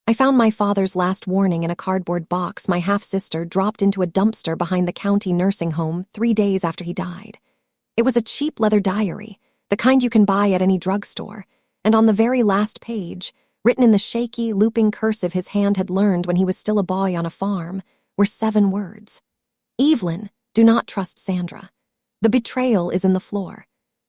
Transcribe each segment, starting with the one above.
I found my father's last warning in a cardboard box my half-sister dropped into a dumpster behind the county nursing home 3 days after he died. It was a cheap leather diary, the kind you can buy at any drugstore, and on the very last page, written in the shaky, looping cursive his hand had learned when he was still a boy on a farm, were 7 words. Evelyn, do not trust Sandra. The betrayal is in the floor.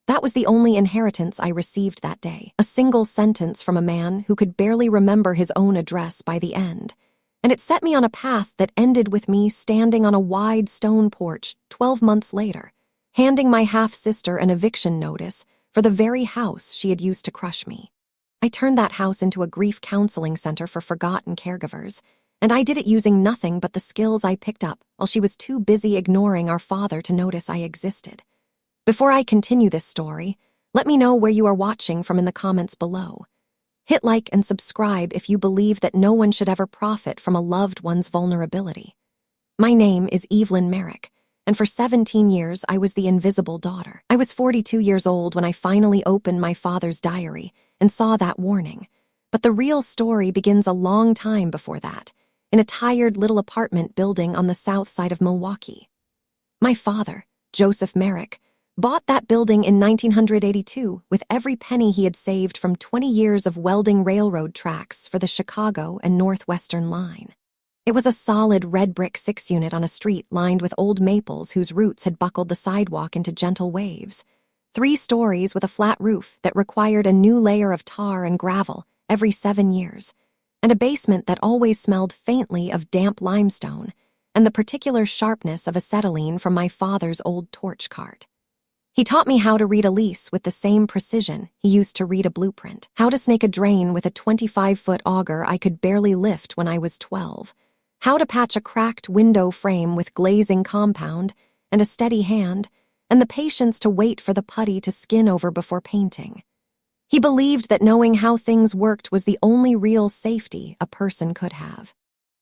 That was the only inheritance I received that day, a single sentence from a man who could barely remember his own address by the end. And it set me on a path that ended with me standing on a wide stone porch 12 months later, handing my half-sister an eviction notice for the very house she had used to crush me. I turned that house into a grief counseling center for forgotten caregivers, and I did it using nothing but the skills I picked up while she was too busy ignoring our father to notice I existed. Before I continue this story, let me know where you are watching from in the comments below. Hit like and subscribe if you believe that no one should ever profit from a loved one's vulnerability. My name is Evelyn Merrick, and for 17 years I was the invisible daughter. I was 42 years old when I finally opened my father's diary and saw that warning. But the real story begins a long time before that, in a tired little apartment building on the south side of Milwaukee. My father, Joseph Merrick, bought that building in 1982 with every penny he had saved from 20 years of welding railroad tracks for the Chicago and Northwestern Line. It was a solid red brick 6-unit on a street lined with old maples whose roots had buckled the sidewalk into gentle waves. 3 stories with a flat roof that required a new layer of tar and gravel every 7 years, and a basement that always smelled faintly of damp limestone and the particular sharpness of acetylene from my father's old torch cart. He taught me how to read a lease with the same precision he used to read a blueprint, how to snake a drain with a 25-foot auger I could barely lift when I was 12, how to patch a cracked window frame with glazing compound and a steady hand, and the patience to wait for the putty to skin over before painting. He believed that knowing how things worked was the only real safety a person could have.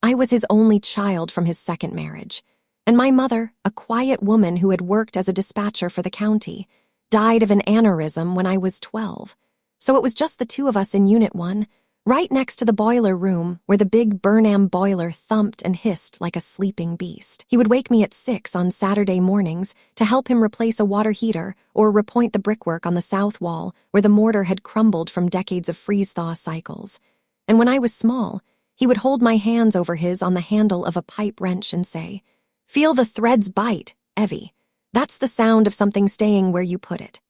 I was his only child from his second marriage, and my mother, a quiet woman who had worked as a dispatcher for the county, died of an aneurysm when I was 12. So it was just the 2 of us in Unit 1, right next to the boiler room where the big Burnham boiler thumped and hissed like a sleeping beast. He would wake me at 6 on Saturday mornings to help him replace a water heater or repoint the brickwork on the south wall where the mortar had crumbled from decades of freeze-thaw cycles. And when I was small, he would hold my hands over his on the handle of a pipe wrench and say, "Feel the threads bite, Evie. That's the sound of something staying where you put it."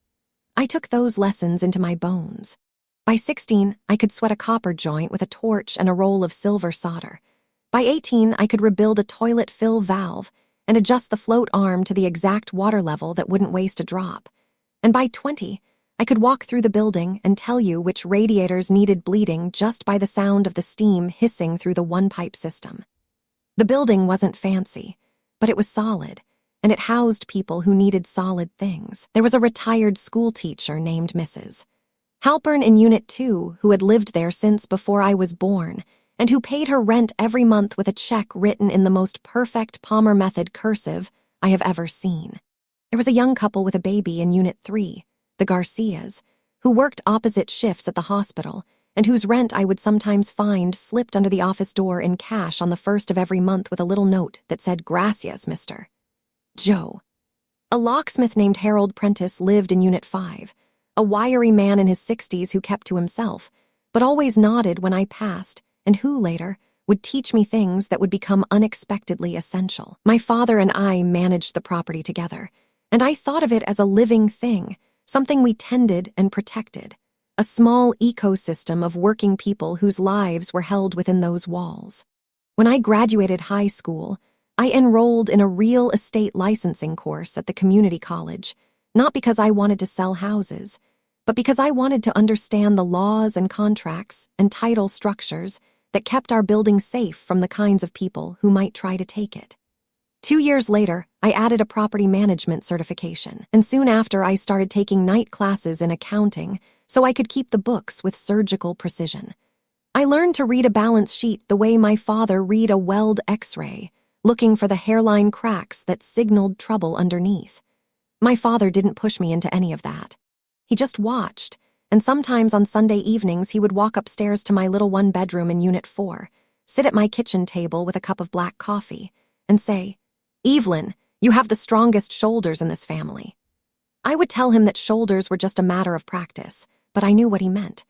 I took those lessons into my bones. By 16, I could sweat a copper joint with a torch and a roll of silver solder. By 18, I could rebuild a toilet fill valve and adjust the float arm to the exact water level that wouldn't waste a drop. And by 20, I could walk through the building and tell you which radiators needed bleeding just by the sound of the steam hissing through the one-pipe system. The building wasn't fancy, but it was solid, and it housed people who needed solid things. There was a retired school teacher named Mrs. Halpern in Unit 2 who had lived there since before I was born, and who paid her rent every month with a check written in the most perfect Palmer method cursive I have ever seen. There was a young couple with a baby in Unit 3, the Garcias, who worked opposite shifts at the hospital, and whose rent I would sometimes find slipped under the office door in cash on the 1st of every month with a little note that said, "Gracias, Mr. Joe." A locksmith named Harold Prentice lived in Unit 5, a wiry man in his 60s who kept to himself, but always nodded when I passed, and who, later, would teach me things that would become unexpectedly essential. My father and I managed the property together, and I thought of it as a living thing, something we tended and protected. A small ecosystem of working people whose lives were held within those walls. When I graduated high school, I enrolled in a real estate licensing course at the community college, not because I wanted to sell houses, but because I wanted to understand the laws and contracts and title structures that kept our building safe from the kinds of people who might try to take it. 2 years later, I added a property management certification, and soon after I started taking night classes in accounting so I could keep the books with surgical precision. I learned to read a balance sheet the way my father read a weld X-ray, looking for the hairline cracks that signaled trouble underneath. My father didn't push me into any of that. He just watched and sometimes on Sunday evenings he would walk upstairs to my little one-bedroom in Unit 4, sit at my kitchen table with a cup of black coffee, and say, "Evelyn, you have the strongest shoulders in this family." I would tell him that shoulders were just a matter of practice, but I knew what he meant.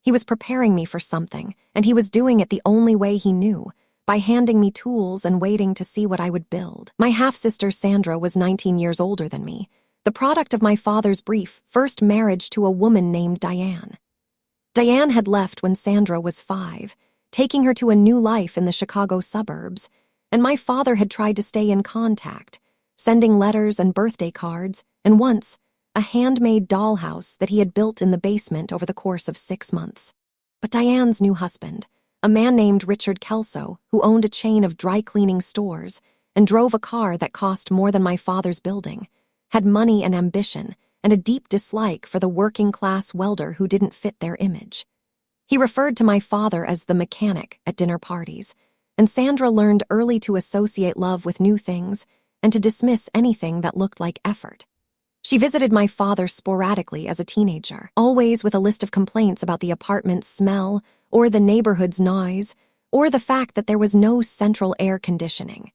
He was preparing me for something, and he was doing it the only way he knew, by handing me tools and waiting to see what I would build. My half-sister Sandra was 19 years older than me, the product of my father's brief first marriage to a woman named Diane. Diane had left when Sandra was 5, taking her to a new life in the Chicago suburbs, and my father had tried to stay in contact, sending letters and birthday cards, and once, a handmade dollhouse that he had built in the basement over the course of 6 months. But Diane's new husband, a man named Richard Kelso, who owned a chain of dry-cleaning stores and drove a car that cost more than my father's building, had money and ambition and a deep dislike for the working-class welder who didn't fit their image. He referred to my father as the mechanic at dinner parties, and Sandra learned early to associate love with new things and to dismiss anything that looked like effort. She visited my father sporadically as a teenager, always with a list of complaints about the apartment's smell, or the neighborhood's noise, or the fact that there was no central air conditioning.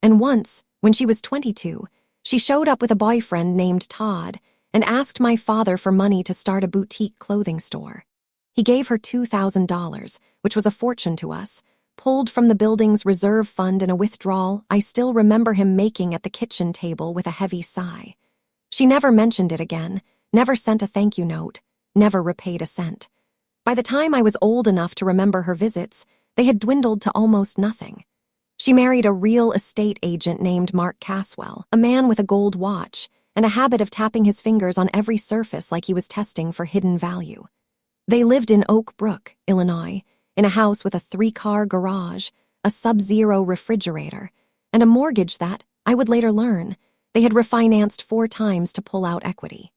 And once, when she was 22, she showed up with a boyfriend named Todd and asked my father for money to start a boutique clothing store. He gave her $2,000, which was a fortune to us, pulled from the building's reserve fund in a withdrawal I still remember him making at the kitchen table with a heavy sigh. She never mentioned it again, never sent a thank you note, never repaid a cent. By the time I was old enough to remember her visits, they had dwindled to almost nothing. She married a real estate agent named Mark Caswell, a man with a gold watch and a habit of tapping his fingers on every surface like he was testing for hidden value. They lived in Oak Brook, Illinois, in a house with a 3-car garage, a sub-zero refrigerator, and a mortgage that, I would later learn, they had refinanced 4 times to pull out equity.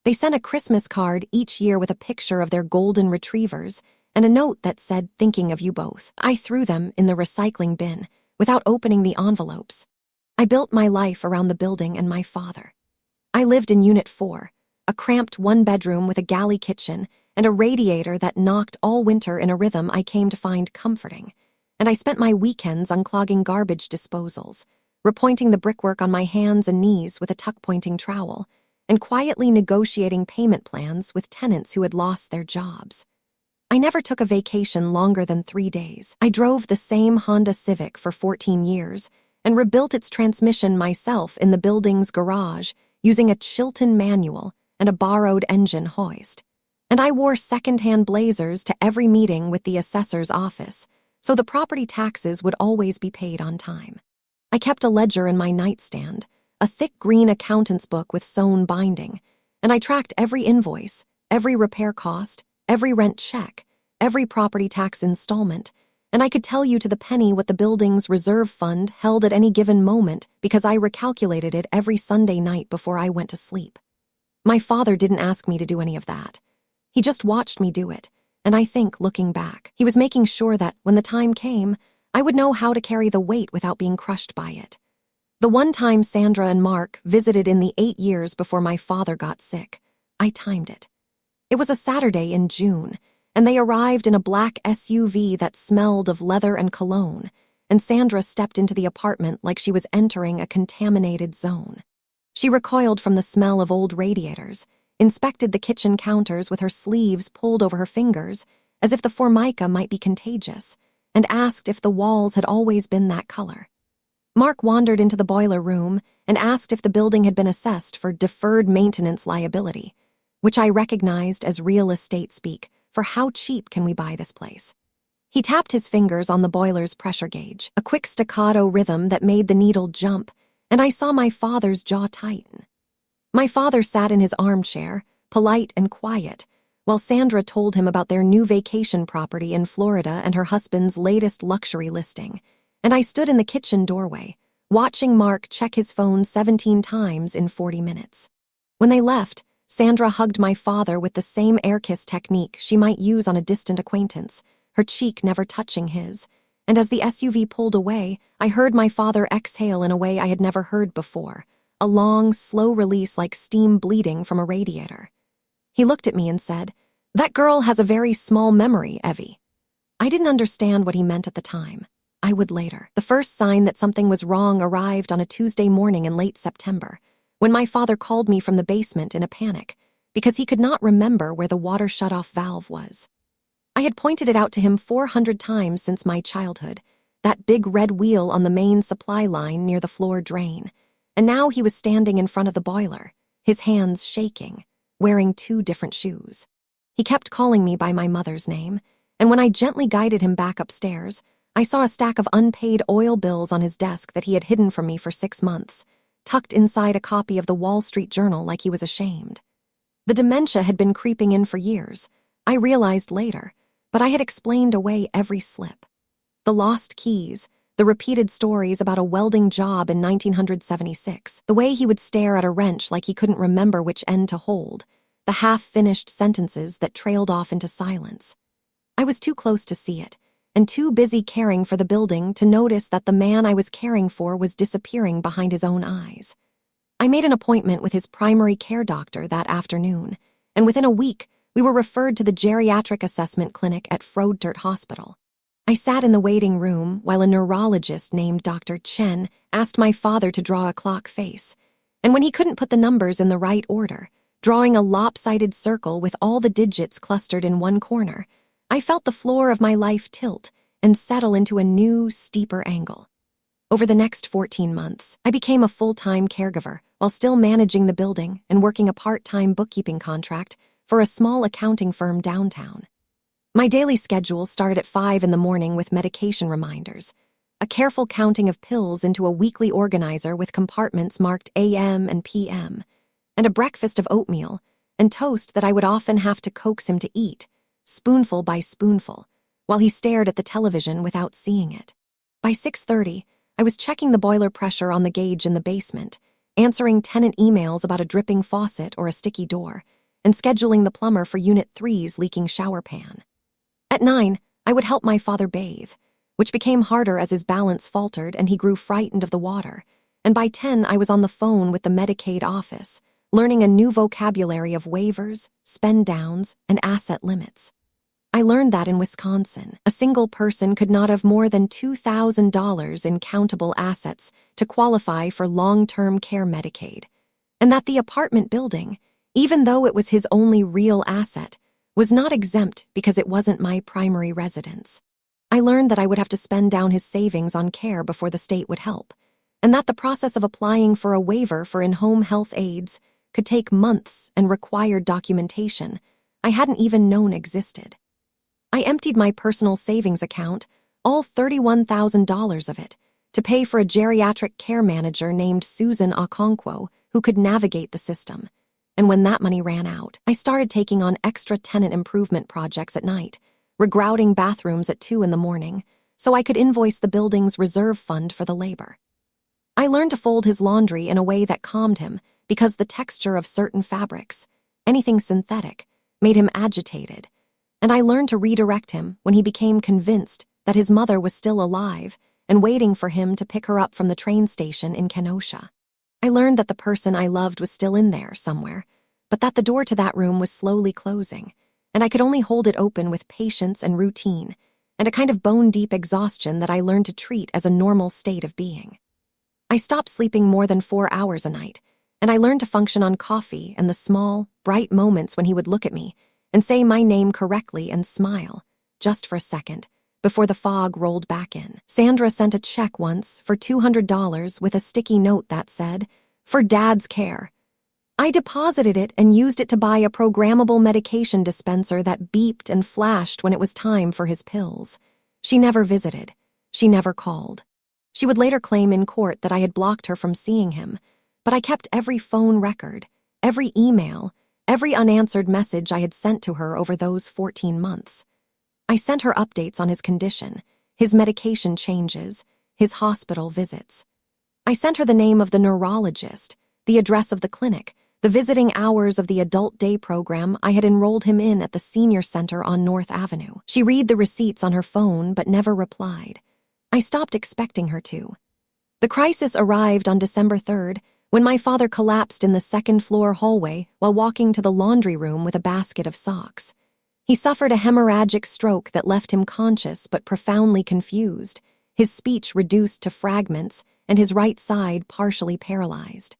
They sent a Christmas card each year with a picture of their golden retrievers and a note that said, "Thinking of you both." I threw them in the recycling bin without opening the envelopes. I built my life around the building and my father. I lived in Unit 4, a cramped 1-bedroom with a galley kitchen and a radiator that knocked all winter in a rhythm I came to find comforting, and I spent my weekends unclogging garbage disposals, repointing the brickwork on my hands and knees with a tuck-pointing trowel, and quietly negotiating payment plans with tenants who had lost their jobs. I never took a vacation longer than 3 days. I drove the same Honda Civic for 14 years and rebuilt its transmission myself in the building's garage using a Chilton manual and a borrowed engine hoist. And I wore second-hand blazers to every meeting with the assessor's office, so the property taxes would always be paid on time. I kept a ledger in my nightstand, a thick green accountant's book with sewn binding, and I tracked every invoice, every repair cost, every rent check, every property tax installment, and I could tell you to the penny what the building's reserve fund held at any given moment because I recalculated it every Sunday night before I went to sleep. My father didn't ask me to do any of that. He just watched me do it, and I think, looking back, he was making sure that, when the time came, I would know how to carry the weight without being crushed by it. The one time Sandra and Mark visited in the 8 years before my father got sick, I timed it. It was a Saturday in June, and they arrived in a black SUV that smelled of leather and cologne, and Sandra stepped into the apartment like she was entering a contaminated zone. She recoiled from the smell of old radiators, inspected the kitchen counters with her sleeves pulled over her fingers, as if the formica might be contagious, and asked if the walls had always been that color. Mark wandered into the boiler room and asked if the building had been assessed for deferred maintenance liability, which I recognized as real estate speak for how cheap can we buy this place. He tapped his fingers on the boiler's pressure gauge, a quick staccato rhythm that made the needle jump, and I saw my father's jaw tighten. My father sat in his armchair, polite and quiet, while Sandra told him about their new vacation property in Florida and her husband's latest luxury listing, and I stood in the kitchen doorway, watching Mark check his phone 17 times in 40 minutes. When they left, Sandra hugged my father with the same air kiss technique she might use on a distant acquaintance, her cheek never touching his, and as the SUV pulled away, I heard my father exhale in a way I had never heard before, a long, slow release like steam bleeding from a radiator. He looked at me and said, That girl has a very small memory, Evie. I didn't understand what he meant at the time. I would later. The first sign that something was wrong arrived on a Tuesday morning in late September, when my father called me from the basement in a panic because he could not remember where the water shut-off valve was. I had pointed it out to him 400 times since my childhood, that big red wheel on the main supply line near the floor drain, and now he was standing in front of the boiler, his hands shaking, wearing 2 different shoes. He kept calling me by my mother's name, and when I gently guided him back upstairs, I saw a stack of unpaid oil bills on his desk that he had hidden from me for 6 months, tucked inside a copy of the Wall Street Journal like he was ashamed. The dementia had been creeping in for years, I realized later, but I had explained away every slip. The lost keys, the repeated stories about a welding job in 1976, the way he would stare at a wrench like he couldn't remember which end to hold, the half-finished sentences that trailed off into silence. I was too close to see it, and too busy caring for the building to notice that the man I was caring for was disappearing behind his own eyes. I made an appointment with his primary care doctor that afternoon, and within a week, we were referred to the geriatric assessment clinic at Frodert Hospital. I sat in the waiting room while a neurologist named Dr. Chen asked my father to draw a clock face, and when he couldn't put the numbers in the right order, drawing a lopsided circle with all the digits clustered in one corner, I felt the floor of my life tilt and settle into a new, steeper angle. Over the next 14 months, I became a full-time caregiver while still managing the building and working a part-time bookkeeping contract for a small accounting firm downtown. My daily schedule started at 5 in the morning with medication reminders, a careful counting of pills into a weekly organizer with compartments marked AM and PM, and a breakfast of oatmeal and toast that I would often have to coax him to eat, spoonful by spoonful, while he stared at the television without seeing it. By 6:30, I was checking the boiler pressure on the gauge in the basement, answering tenant emails about a dripping faucet or a sticky door, and scheduling the plumber for Unit 3's leaking shower pan. At 9, I would help my father bathe, which became harder as his balance faltered and he grew frightened of the water, and by 10 I was on the phone with the Medicaid office, learning a new vocabulary of waivers, spend-downs, and asset limits. I learned that in Wisconsin, a single person could not have more than $2,000 in countable assets to qualify for long-term care Medicaid, and that the apartment building, even though it was his only real asset, was not exempt because it wasn't my primary residence. I learned that I would have to spend down his savings on care before the state would help, and that the process of applying for a waiver for in-home health aides could take months and required documentation I hadn't even known existed. I emptied my personal savings account, all $31,000 of it, to pay for a geriatric care manager named Susan Okonkwo who could navigate the system. And when that money ran out, I started taking on extra tenant improvement projects at night, regrouting bathrooms at 2 in the morning, so I could invoice the building's reserve fund for the labor. I learned to fold his laundry in a way that calmed him because the texture of certain fabrics, anything synthetic, made him agitated, and I learned to redirect him when he became convinced that his mother was still alive and waiting for him to pick her up from the train station in Kenosha. I learned that the person I loved was still in there somewhere, but that the door to that room was slowly closing, and I could only hold it open with patience and routine, and a kind of bone-deep exhaustion that I learned to treat as a normal state of being. I stopped sleeping more than 4 hours a night, and I learned to function on coffee and the small, bright moments when he would look at me and say my name correctly and smile, just for a second, before the fog rolled back in. Sandra sent a check once for $200 with a sticky note that said, "For Dad's care." I deposited it and used it to buy a programmable medication dispenser that beeped and flashed when it was time for his pills. She never visited. She never called. She would later claim in court that I had blocked her from seeing him, but I kept every phone record, every email, every unanswered message I had sent to her over those 14 months. I sent her updates on his condition, his medication changes, his hospital visits. I sent her the name of the neurologist, the address of the clinic, the visiting hours of the adult day program I had enrolled him in at the senior center on North Avenue. She read the receipts on her phone but never replied. I stopped expecting her to. The crisis arrived on December 3rd when my father collapsed in the second-floor hallway while walking to the laundry room with a basket of socks. He suffered a hemorrhagic stroke that left him conscious but profoundly confused, his speech reduced to fragments, and his right side partially paralyzed.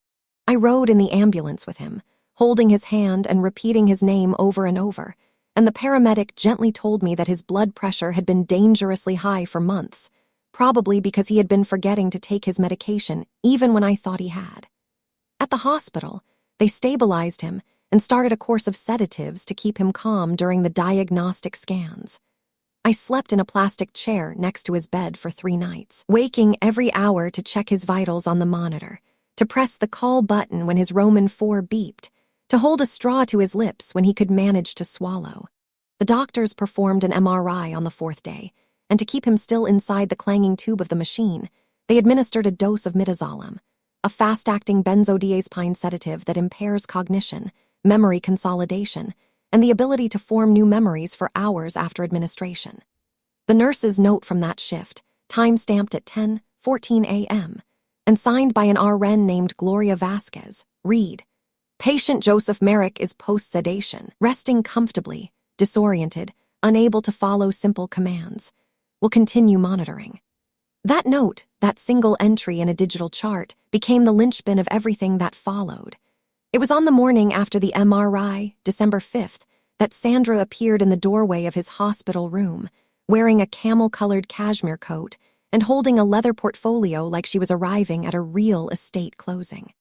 I rode in the ambulance with him, holding his hand and repeating his name over and over, and the paramedic gently told me that his blood pressure had been dangerously high for months, probably because he had been forgetting to take his medication even when I thought he had. At the hospital, they stabilized him and started a course of sedatives to keep him calm during the diagnostic scans. I slept in a plastic chair next to his bed for 3 nights, waking every hour to check his vitals on the monitor, to press the call button when his Roman 4 beeped, to hold a straw to his lips when he could manage to swallow. The doctors performed an MRI on the 4th day, and to keep him still inside the clanging tube of the machine, they administered a dose of midazolam, a fast-acting benzodiazepine sedative that impairs cognition, memory consolidation, and the ability to form new memories for hours after administration. The nurse's note from that shift, time-stamped at 10:14 a.m., and signed by an RN named Gloria Vasquez, read, "Patient Joseph Merrick is post-sedation, resting comfortably, disoriented, unable to follow simple commands. Will continue monitoring." That note, that single entry in a digital chart, became the linchpin of everything that followed. It was on the morning after the MRI, December 5th, that Sandra appeared in the doorway of his hospital room, wearing a camel-colored cashmere coat and holding a leather portfolio like she was arriving at a real estate closing.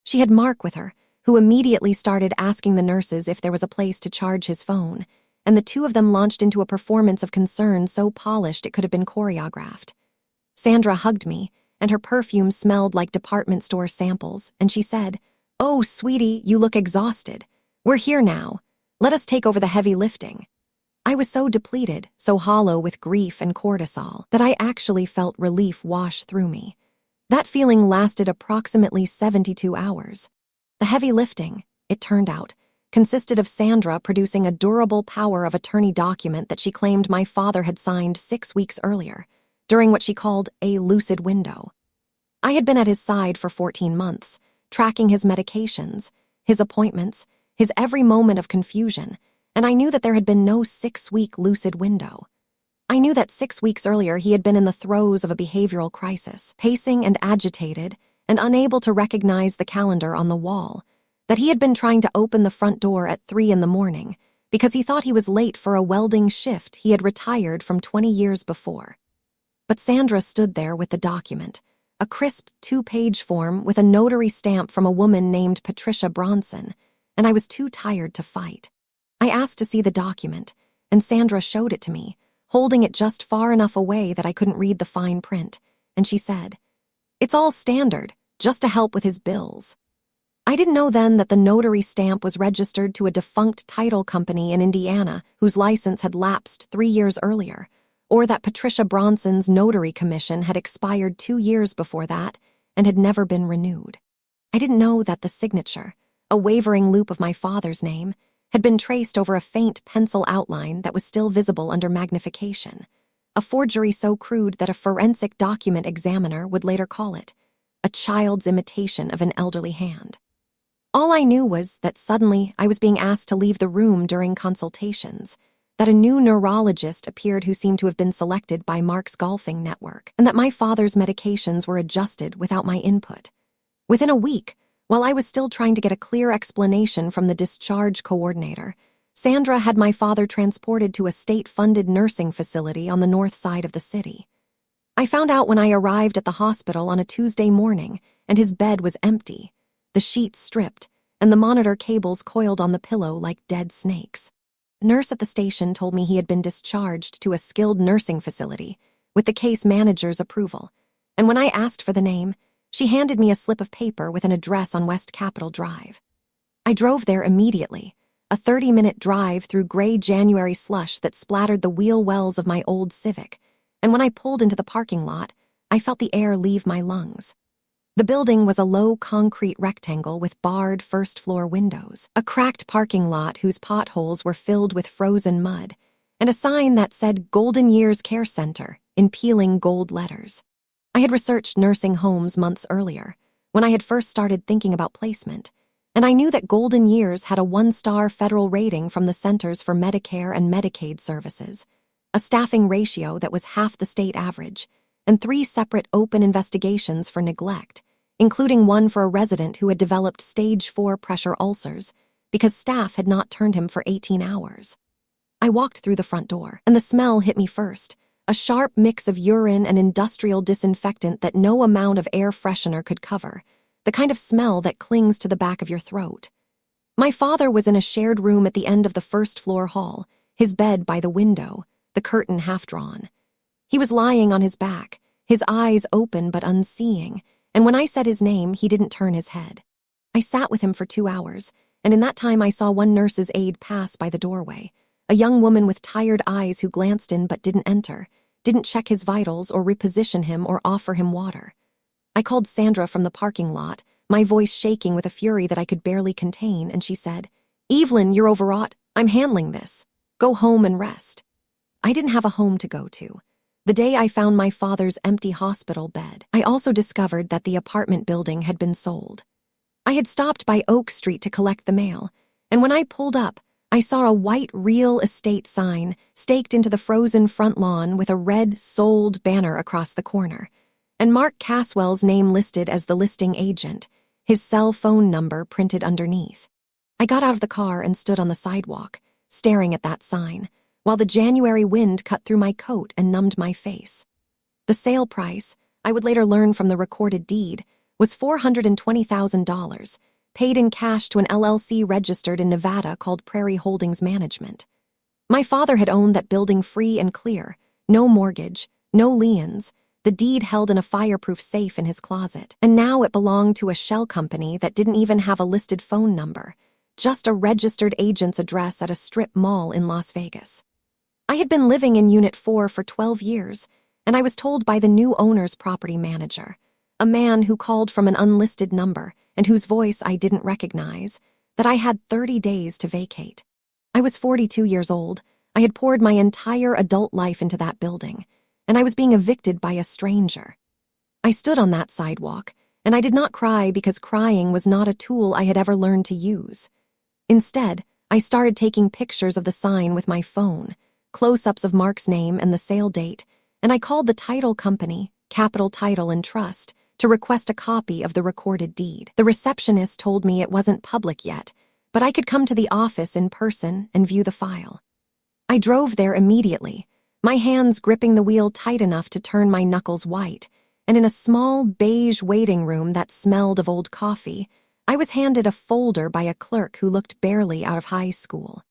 She had Mark with her, who immediately started asking the nurses if there was a place to charge his phone, and the two of them launched into a performance of concern so polished it could have been choreographed. Sandra hugged me, and her perfume smelled like department store samples, and she said, "Oh, sweetie, you look exhausted. We're here now. Let us take over the heavy lifting." I was so depleted, so hollow with grief and cortisol, that I actually felt relief wash through me. That feeling lasted approximately 72 hours. The heavy lifting, it turned out, consisted of Sandra producing a durable power of attorney document that she claimed my father had signed 6 weeks earlier, during what she called a lucid window. I had been at his side for 14 months, tracking his medications, his appointments, his every moment of confusion, and I knew that there had been no 6-week lucid window. I knew that 6 weeks earlier he had been in the throes of a behavioral crisis, pacing and agitated, and unable to recognize the calendar on the wall, that he had been trying to open the front door at 3 in the morning because he thought he was late for a welding shift he had retired from 20 years before. But Sandra stood there with the document, a crisp 2-page form with a notary stamp from a woman named Patricia Bronson, and I was too tired to fight. I asked to see the document, and Sandra showed it to me, holding it just far enough away that I couldn't read the fine print, and she said, "It's all standard, just to help with his bills." I didn't know then that the notary stamp was registered to a defunct title company in Indiana whose license had lapsed 3 years earlier, or that Patricia Bronson's notary commission had expired 2 years before that and had never been renewed. I didn't know that the signature, a wavering loop of my father's name, had been traced over a faint pencil outline that was still visible under magnification, a forgery so crude that a forensic document examiner would later call it a child's imitation of an elderly hand. All I knew was that suddenly I was being asked to leave the room during consultations, that a new neurologist appeared who seemed to have been selected by Mark's golfing network, and that my father's medications were adjusted without my input. Within a week, while I was still trying to get a clear explanation from the discharge coordinator, Sandra had my father transported to a state-funded nursing facility on the north side of the city. I found out when I arrived at the hospital on a Tuesday morning, and his bed was empty, the sheets stripped, and the monitor cables coiled on the pillow like dead snakes. A nurse at the station told me he had been discharged to a skilled nursing facility, with the case manager's approval, and when I asked for the name, she handed me a slip of paper with an address on West Capitol Drive. I drove there immediately, a 30-minute drive through gray January slush that splattered the wheel wells of my old Civic, and when I pulled into the parking lot, I felt the air leave my lungs. The building was a low concrete rectangle with barred first-floor windows, a cracked parking lot whose potholes were filled with frozen mud, and a sign that said Golden Years Care Center in peeling gold letters. I had researched nursing homes months earlier, when I had first started thinking about placement, And I knew that Golden Years had a 1-star federal rating from the Centers for Medicare and Medicaid Services, a staffing ratio that was half the state average, and 3 separate open investigations for neglect, including one for a resident who had developed stage 4 pressure ulcers because staff had not turned him for 18 hours. I walked through the front door, and the smell hit me first, a sharp mix of urine and industrial disinfectant that no amount of air freshener could cover, the kind of smell that clings to the back of your throat. My father was in a shared room at the end of the first-floor hall, his bed by the window, the curtain half-drawn. He was lying on his back, his eyes open but unseeing, and when I said his name, he didn't turn his head. I sat with him for 2 hours, and in that time I saw one nurse's aide pass by the doorway, a young woman with tired eyes who glanced in but didn't enter, didn't check his vitals or reposition him or offer him water. I called Sandra from the parking lot, my voice shaking with a fury that I could barely contain, and she said, "Evelyn, you're overwrought. I'm handling this. Go home and rest." I didn't have a home to go to. The day I found my father's empty hospital bed, I also discovered that the apartment building had been sold. I had stopped by Oak Street to collect the mail, and when I pulled up, I saw a white real estate sign staked into the frozen front lawn with a red "sold" banner across the corner, and Mark Caswell's name listed as the listing agent, his cell phone number printed underneath. I got out of the car and stood on the sidewalk, staring at that sign, while the January wind cut through my coat and numbed my face. The sale price, I would later learn from the recorded deed, was $420,000, paid in cash to an LLC registered in Nevada called Prairie Holdings Management. My father had owned that building free and clear, no mortgage, no liens, the deed held in a fireproof safe in his closet, and now it belonged to a shell company that didn't even have a listed phone number, just a registered agent's address at a strip mall in Las Vegas. I had been living in Unit 4 for 12 years, and I was told by the new owner's property manager, a man who called from an unlisted number and whose voice I didn't recognize, that I had 30 days to vacate. I was 42 years old. I had poured my entire adult life into that building, and I was being evicted by a stranger. I stood on that sidewalk, and I did not cry because crying was not a tool I had ever learned to use. Instead, I started taking pictures of the sign with my phone, close-ups of Mark's name and the sale date, and I called the title company, Capital Title and Trust, to request a copy of the recorded deed. The receptionist told me it wasn't public yet, but I could come to the office in person and view the file. I drove there immediately, my hands gripping the wheel tight enough to turn my knuckles white, and in a small beige waiting room that smelled of old coffee, I was handed a folder by a clerk who looked barely out of high school.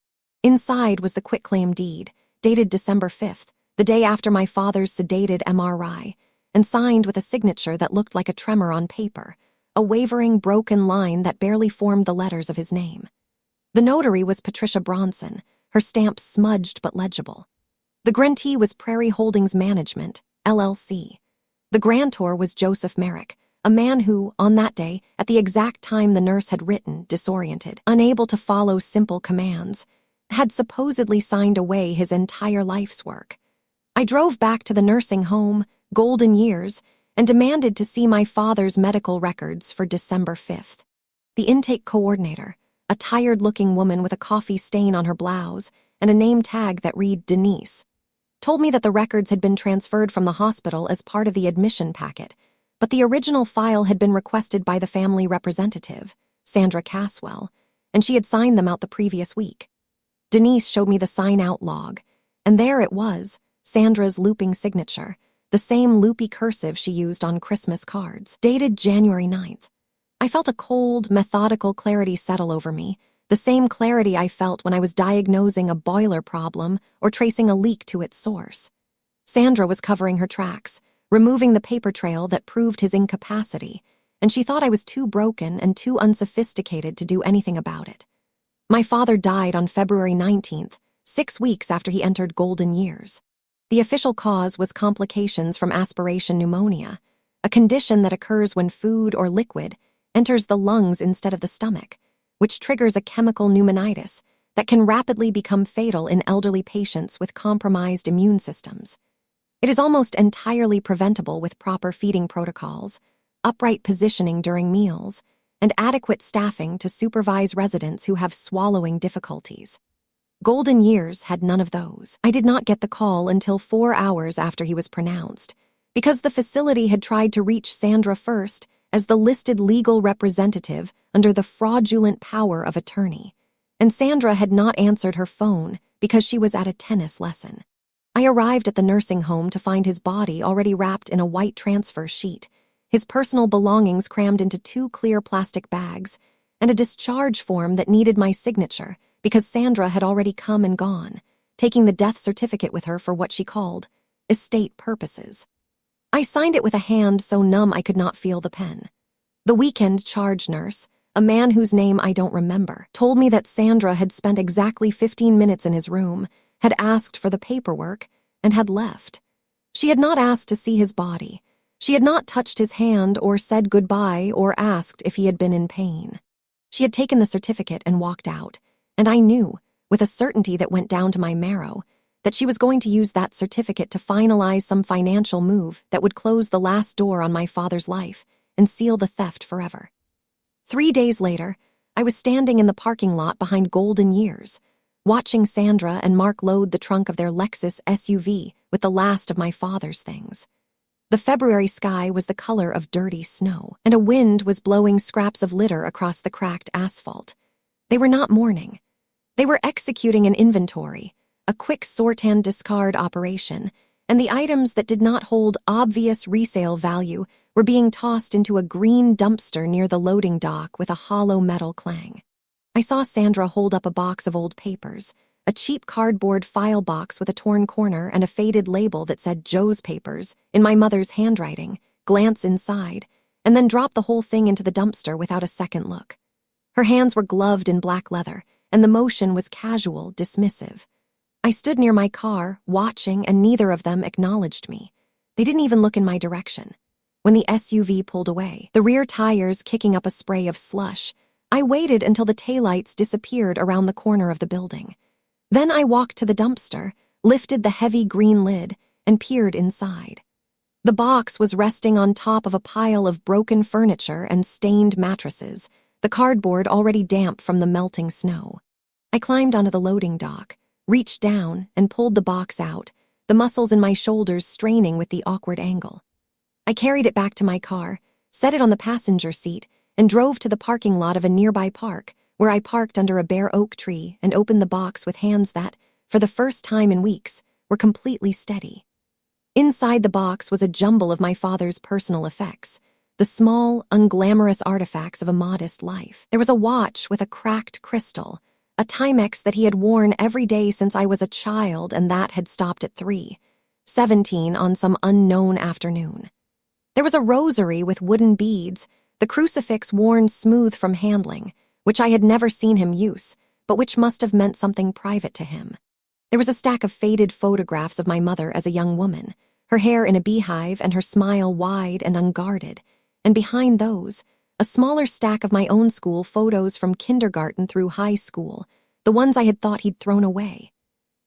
Inside was the quitclaim deed, dated December 5th, the day after my father's sedated MRI, and signed with a signature that looked like a tremor on paper, a wavering, broken line that barely formed the letters of his name. The notary was Patricia Bronson, her stamp smudged but legible. The grantee was Prairie Holdings Management, LLC. The grantor was Joseph Merrick, a man who, on that day, at the exact time the nurse had written, disoriented, unable to follow simple commands, had supposedly signed away his entire life's work. I drove back to the nursing home, Golden Years, and demanded to see my father's medical records for December 5th. The intake coordinator, a tired-looking woman with a coffee stain on her blouse and a name tag that read Denise, told me that the records had been transferred from the hospital as part of the admission packet, but the original file had been requested by the family representative, Sandra Caswell, and she had signed them out the previous week. Denise showed me the sign-out log, and there it was, Sandra's looping signature, the same loopy cursive she used on Christmas cards, dated January 9th. I felt a cold, methodical clarity settle over me, the same clarity I felt when I was diagnosing a boiler problem or tracing a leak to its source. Sandra was covering her tracks, removing the paper trail that proved his incapacity, and she thought I was too broken and too unsophisticated to do anything about it. My father died on February 19th, 6 weeks after he entered Golden Years. The official cause was complications from aspiration pneumonia, a condition that occurs when food or liquid enters the lungs instead of the stomach, which triggers a chemical pneumonitis that can rapidly become fatal in elderly patients with compromised immune systems. It is almost entirely preventable with proper feeding protocols, upright positioning during meals, and adequate staffing to supervise residents who have swallowing difficulties. Golden Years had none of those. I did not get the call until 4 hours after he was pronounced, because the facility had tried to reach Sandra first as the listed legal representative under the fraudulent power of attorney, and Sandra had not answered her phone because she was at a tennis lesson. I arrived at the nursing home to find his body already wrapped in a white transfer sheet, his personal belongings crammed into 2 clear plastic bags, and a discharge form that needed my signature because Sandra had already come and gone, taking the death certificate with her for what she called estate purposes. I signed it with a hand so numb I could not feel the pen. The weekend charge nurse, a man whose name I don't remember, told me that Sandra had spent exactly 15 minutes in his room, had asked for the paperwork, and had left. She had not asked to see his body. She had not touched his hand or said goodbye or asked if he had been in pain. She had taken the certificate and walked out, and I knew, with a certainty that went down to my marrow, that she was going to use that certificate to finalize some financial move that would close the last door on my father's life and seal the theft forever. 3 days later, I was standing in the parking lot behind Golden Years, watching Sandra and Mark load the trunk of their Lexus SUV with the last of my father's things. The February sky was the color of dirty snow, and a wind was blowing scraps of litter across the cracked asphalt. They were not mourning. They were executing an inventory, a quick sort and discard operation, and the items that did not hold obvious resale value were being tossed into a green dumpster near the loading dock with a hollow metal clang. I saw Sandra hold up a box of old papers, a cheap cardboard file box with a torn corner and a faded label that said Joe's Papers in my mother's handwriting, glance inside, and then drop the whole thing into the dumpster without a second look. Her hands were gloved in black leather, and the motion was casual, dismissive. I stood near my car, watching, and neither of them acknowledged me. They didn't even look in my direction. When the SUV pulled away, the rear tires kicking up a spray of slush, I waited until the taillights disappeared around the corner of the building. Then I walked to the dumpster, lifted the heavy green lid, and peered inside. The box was resting on top of a pile of broken furniture and stained mattresses, the cardboard already damp from the melting snow. I climbed onto the loading dock, reached down, and pulled the box out, the muscles in my shoulders straining with the awkward angle. I carried it back to my car, set it on the passenger seat, and drove to the parking lot of a nearby park, where I parked under a bare oak tree and opened the box with hands that, for the first time in weeks, were completely steady. Inside the box was a jumble of my father's personal effects, the small, unglamorous artifacts of a modest life. There was a watch with a cracked crystal, a Timex that he had worn every day since I was a child, and that had stopped at 3:17 on some unknown afternoon. There was a rosary with wooden beads, the crucifix worn smooth from handling, which I had never seen him use, but which must have meant something private to him. There was a stack of faded photographs of my mother as a young woman, her hair in a beehive and her smile wide and unguarded, and behind those, a smaller stack of my own school photos from kindergarten through high school, the ones I had thought he'd thrown away.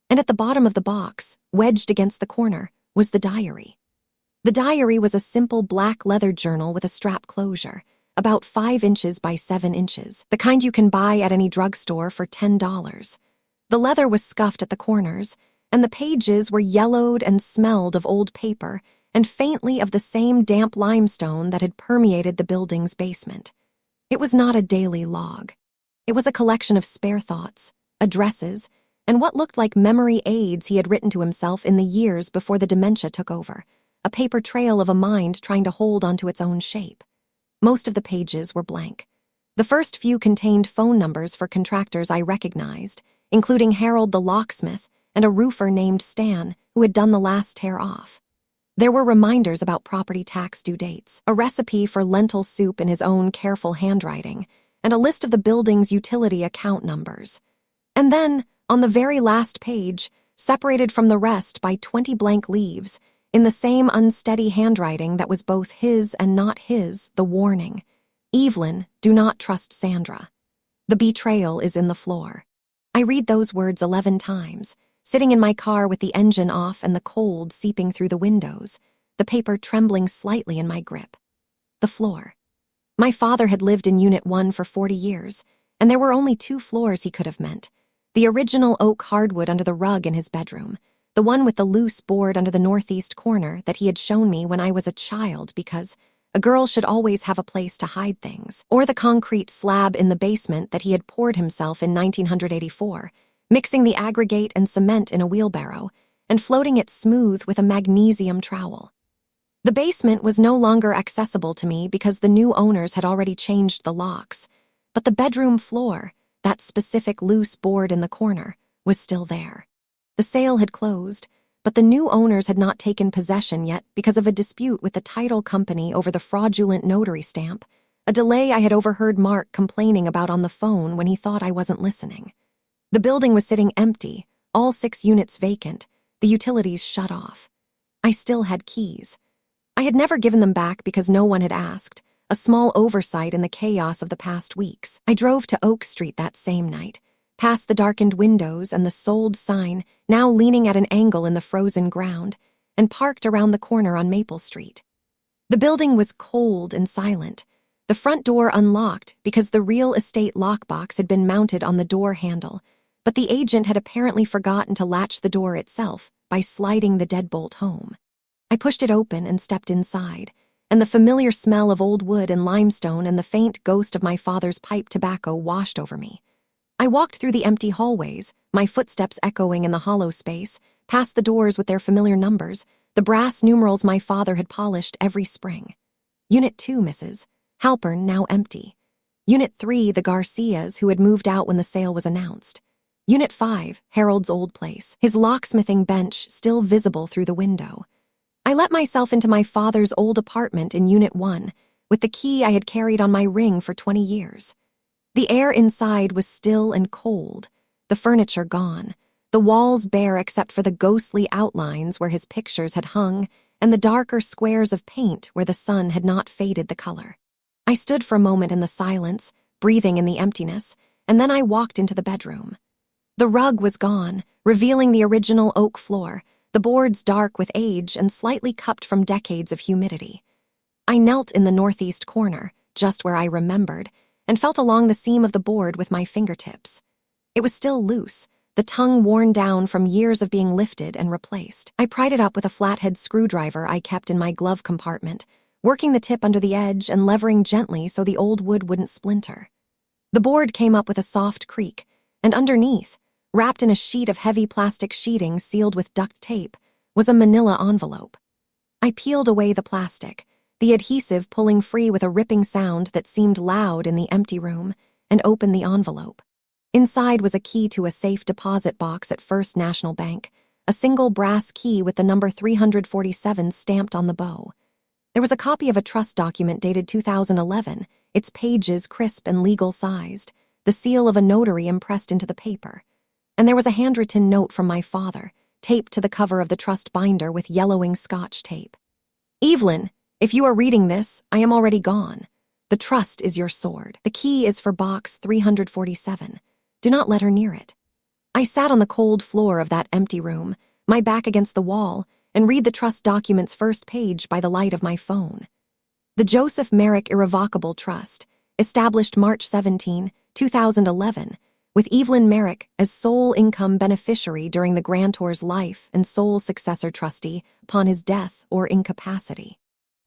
And at the bottom of the box, wedged against the corner, was the diary. The diary was a simple black leather journal with a strap closure, about 5 inches by 7 inches, the kind you can buy at any drugstore for $10. The leather was scuffed at the corners, and the pages were yellowed and smelled of old paper and faintly of the same damp limestone that had permeated the building's basement. It was not a daily log. It was a collection of spare thoughts, addresses, and what looked like memory aids he had written to himself in the years before the dementia took over, a paper trail of a mind trying to hold onto its own shape. Most of the pages were blank. The first few contained phone numbers for contractors I recognized, including Harold the locksmith and a roofer named Stan who had done the last tear off. There were reminders about property tax due dates, a recipe for lentil soup in his own careful handwriting, and a list of the building's utility account numbers. And then, on the very last page, separated from the rest by 20 blank leaves, in the same unsteady handwriting that was both his and not his, the warning: Evelyn, do not trust Sandra. The betrayal is in the floor. I read those words 11 times, sitting in my car with the engine off and the cold seeping through the windows, the paper trembling slightly in my grip. The floor. My father had lived in Unit 1 for 40 years, and there were only 2 floors he could have meant. The original oak hardwood under the rug in his bedroom, the one with the loose board under the northeast corner that he had shown me when I was a child because a girl should always have a place to hide things, or the concrete slab in the basement that he had poured himself in 1984, mixing the aggregate and cement in a wheelbarrow and floating it smooth with a magnesium trowel. The basement was no longer accessible to me because the new owners had already changed the locks, but the bedroom floor, that specific loose board in the corner, was still there. The sale had closed, but the new owners had not taken possession yet because of a dispute with the title company over the fraudulent notary stamp, a delay I had overheard Mark complaining about on the phone when he thought I wasn't listening. The building was sitting empty, all 6 units vacant, the utilities shut off. I still had keys. I had never given them back because no one had asked, a small oversight in the chaos of the past weeks. I drove to Oak Street that same night, past the darkened windows and the sold sign now leaning at an angle in the frozen ground, and parked around the corner on Maple Street. The building was cold and silent, the front door unlocked because the real estate lockbox had been mounted on the door handle, but the agent had apparently forgotten to latch the door itself by sliding the deadbolt home. I pushed it open and stepped inside, and the familiar smell of old wood and limestone and the faint ghost of my father's pipe tobacco washed over me. I walked through the empty hallways, my footsteps echoing in the hollow space, past the doors with their familiar numbers, the brass numerals my father had polished every spring. Unit 2, Mrs. Halpern, now empty. Unit 3, the Garcias, who had moved out when the sale was announced. Unit 5, Harold's old place, his locksmithing bench still visible through the window. I let myself into my father's old apartment in Unit 1, with the key I had carried on my ring for 20 years. The air inside was still and cold, the furniture gone, the walls bare except for the ghostly outlines where his pictures had hung and the darker squares of paint where the sun had not faded the color. I stood for a moment in the silence, breathing in the emptiness, and then I walked into the bedroom. The rug was gone, revealing the original oak floor, the boards dark with age and slightly cupped from decades of humidity. I knelt in the northeast corner, just where I remembered, and felt along the seam of the board with my fingertips. It was still loose, the tongue worn down from years of being lifted and replaced. I pried it up with a flathead screwdriver I kept in my glove compartment, working the tip under the edge and levering gently so the old wood wouldn't splinter. The board came up with a soft creak, and underneath, wrapped in a sheet of heavy plastic sheeting sealed with duct tape, was a manila envelope. I peeled away the plastic, the adhesive pulling free with a ripping sound that seemed loud in the empty room, and opened the envelope. Inside was a key to a safe deposit box at First National Bank, a single brass key with the number 347 stamped on the bow. There was a copy of a trust document dated 2011, its pages crisp and legal-sized, the seal of a notary impressed into the paper. And there was a handwritten note from my father, taped to the cover of the trust binder with yellowing Scotch tape. Evelyn, if you are reading this, I am already gone. The trust is your sword. The key is for box 347. Do not let her near it. I sat on the cold floor of that empty room, my back against the wall, and read the trust document's first page by the light of my phone. The Joseph Merrick Irrevocable Trust, established March 17, 2011, with Evelyn Merrick as sole income beneficiary during the grantor's life and sole successor trustee upon his death or incapacity.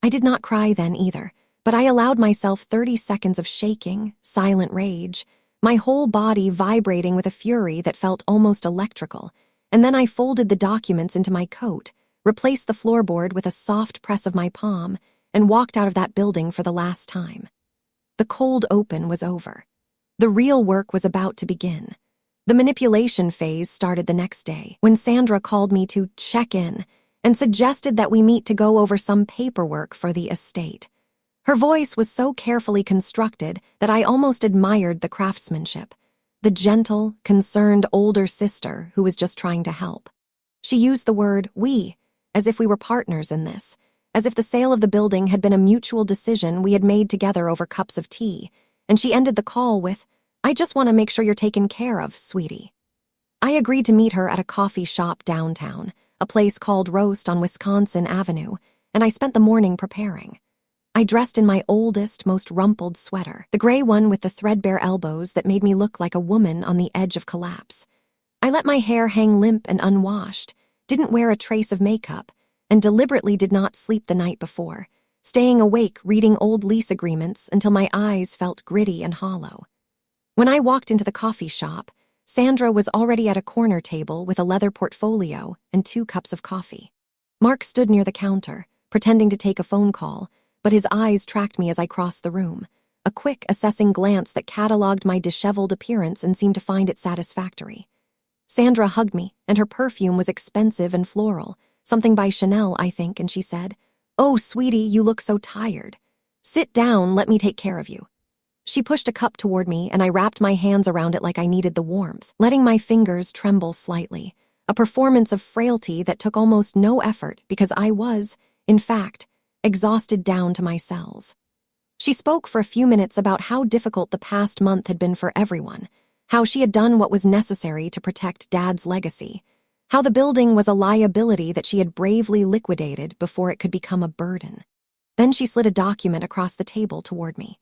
I did not cry then either, but I allowed myself 30 seconds of shaking, silent rage, my whole body vibrating with a fury that felt almost electrical, and then I folded the documents into my coat, replaced the floorboard with a soft press of my palm, and walked out of that building for the last time. The cold open was over. The real work was about to begin. The manipulation phase started the next day, when Sandra called me to check in and suggested that we meet to go over some paperwork for the estate. Her voice was so carefully constructed that I almost admired the craftsmanship, the gentle, concerned older sister who was just trying to help. She used the word we, as if we were partners in this, as if the sale of the building had been a mutual decision we had made together over cups of tea, and she ended the call with, "I just want to make sure you're taken care of, sweetie." I agreed to meet her at a coffee shop downtown, a place called Roast on Wisconsin Avenue, and I spent the morning preparing. I dressed in my oldest, most rumpled sweater, the gray one with the threadbare elbows that made me look like a woman on the edge of collapse. I let my hair hang limp and unwashed, didn't wear a trace of makeup, and deliberately did not sleep the night before, staying awake reading old lease agreements until my eyes felt gritty and hollow. When I walked into the coffee shop, Sandra was already at a corner table with a leather portfolio and 2 cups of coffee. Mark stood near the counter, pretending to take a phone call, but his eyes tracked me as I crossed the room, a quick, assessing glance that cataloged my disheveled appearance and seemed to find it satisfactory. Sandra hugged me, and her perfume was expensive and floral, something by Chanel, I think, and she said, "Oh, sweetie, you look so tired. Sit down, let me take care of you." She pushed a cup toward me, and I wrapped my hands around it like I needed the warmth, letting my fingers tremble slightly, a performance of frailty that took almost no effort because I was, in fact, exhausted down to my cells. She spoke for a few minutes about how difficult the past month had been for everyone, how she had done what was necessary to protect Dad's legacy, how the building was a liability that she had bravely liquidated before it could become a burden. Then she slid a document across the table toward me.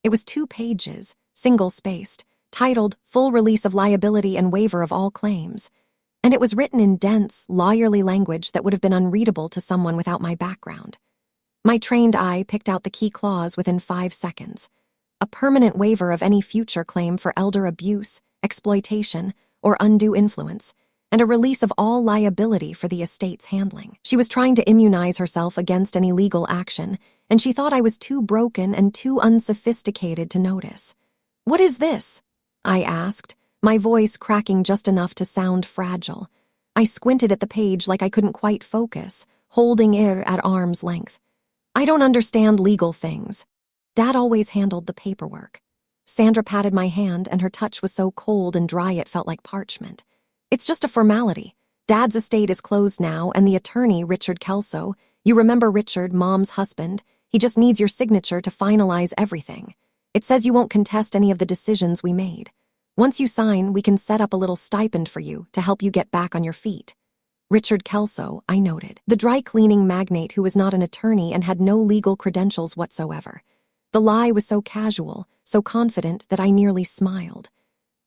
It was 2 pages, single-spaced, titled Full Release of Liability and Waiver of All Claims, and it was written in dense, lawyerly language that would have been unreadable to someone without my background. My trained eye picked out the key clause within 5 seconds. A permanent waiver of any future claim for elder abuse, exploitation, or undue influence, and a release of all liability for the estate's handling. She was trying to immunize herself against any legal action, and she thought I was too broken and too unsophisticated to notice. "What is this?" I asked, my voice cracking just enough to sound fragile. I squinted at the page like I couldn't quite focus, holding it at arm's length. "I don't understand legal things." Dad always handled the paperwork. Sandra patted my hand, and her touch was so cold and dry it felt like parchment. "It's just a formality. Dad's estate is closed now, and the attorney, Richard Kelso, you remember Richard, Mom's husband, he just needs your signature to finalize everything. It says you won't contest any of the decisions we made. Once you sign, we can set up a little stipend for you to help you get back on your feet." Richard Kelso, I noted, the dry-cleaning magnate who was not an attorney and had no legal credentials whatsoever. The lie was so casual, so confident that I nearly smiled.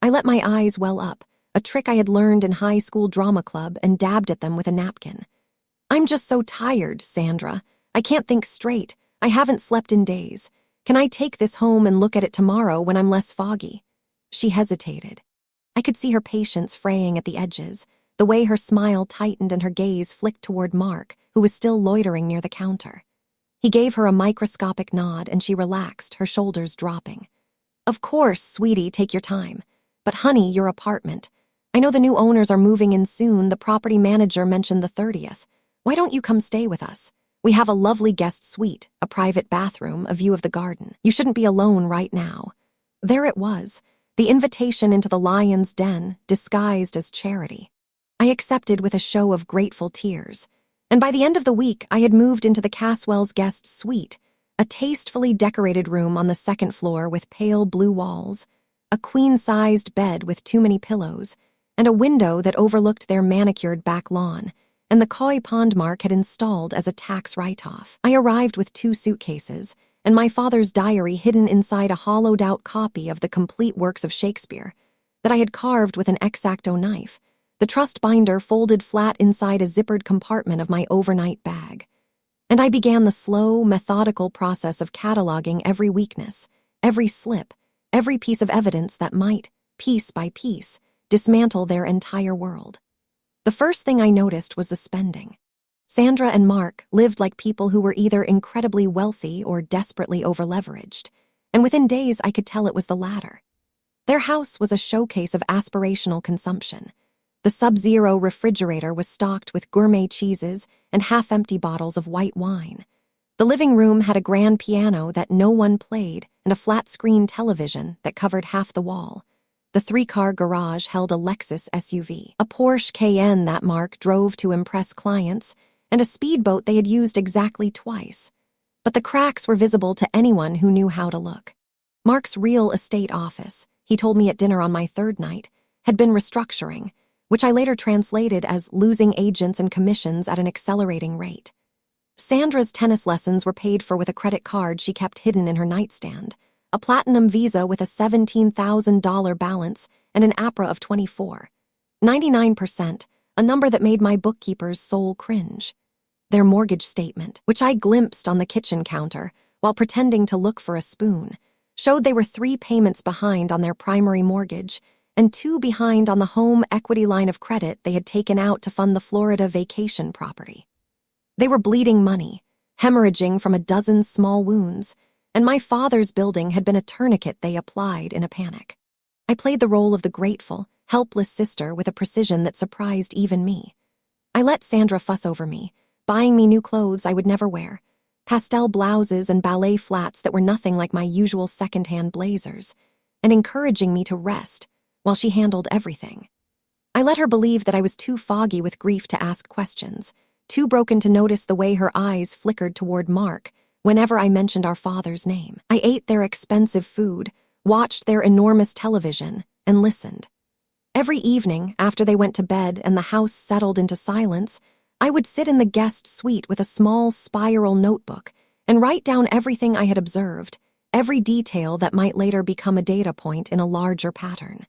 I let my eyes well up, a trick I had learned in high school drama club, and dabbed at them with a napkin. "I'm just so tired, Sandra. I can't think straight. I haven't slept in days. Can I take this home and look at it tomorrow when I'm less foggy?" She hesitated. I could see her patience fraying at the edges, the way her smile tightened and her gaze flicked toward Mark, who was still loitering near the counter. He gave her a microscopic nod, and she relaxed, her shoulders dropping. "Of course, sweetie, take your time. But honey, your apartment. I know the new owners are moving in soon. The property manager mentioned the 30th. Why don't you come stay with us? We have a lovely guest suite, a private bathroom, a view of the garden. You shouldn't be alone right now." There it was, the invitation into the lion's den, disguised as charity. I accepted with a show of grateful tears. And by the end of the week, I had moved into the Caswell's guest suite, a tastefully decorated room on the 2nd floor with pale blue walls, a queen-sized bed with too many pillows, and a window that overlooked their manicured back lawn, and the koi pond Mark had installed as a tax write-off. I arrived with 2 suitcases, and my father's diary hidden inside a hollowed-out copy of the complete works of Shakespeare that I had carved with an X-Acto knife, the trust binder folded flat inside a zippered compartment of my overnight bag. And I began the slow, methodical process of cataloging every weakness, every slip, every piece of evidence that might, piece by piece, dismantle their entire world. The first thing I noticed was the spending. Sandra and Mark lived like people who were either incredibly wealthy or desperately overleveraged, and within days I could tell it was the latter. Their house was a showcase of aspirational consumption. The Sub-Zero refrigerator was stocked with gourmet cheeses and half-empty bottles of white wine. The living room had a grand piano that no one played and a flat-screen television that covered half the wall. The 3-car garage held a Lexus SUV, a Porsche Cayenne that Mark drove to impress clients, and a speedboat they had used exactly twice. But the cracks were visible to anyone who knew how to look. Mark's real estate office, he told me at dinner on my 3rd night, had been restructuring, which I later translated as losing agents and commissions at an accelerating rate. Sandra's tennis lessons were paid for with a credit card she kept hidden in her nightstand, a platinum Visa with a $17,000 balance, and an APRA of 24. 99%, a number that made my bookkeeper's soul cringe. Their mortgage statement, which I glimpsed on the kitchen counter while pretending to look for a spoon, showed they were 3 payments behind on their primary mortgage and 2 behind on the home equity line of credit they had taken out to fund the Florida vacation property. They were bleeding money, hemorrhaging from a dozen small wounds, and my father's building had been a tourniquet they applied in a panic. I played the role of the grateful, helpless sister with a precision that surprised even me. I let Sandra fuss over me, buying me new clothes I would never wear, pastel blouses and ballet flats that were nothing like my usual second-hand blazers, and encouraging me to rest while she handled everything. I let her believe that I was too foggy with grief to ask questions, too broken to notice the way her eyes flickered toward Mark whenever I mentioned our father's name. I ate their expensive food, watched their enormous television, and listened. Every evening, after they went to bed and the house settled into silence, I would sit in the guest suite with a small spiral notebook and write down everything I had observed, every detail that might later become a data point in a larger pattern.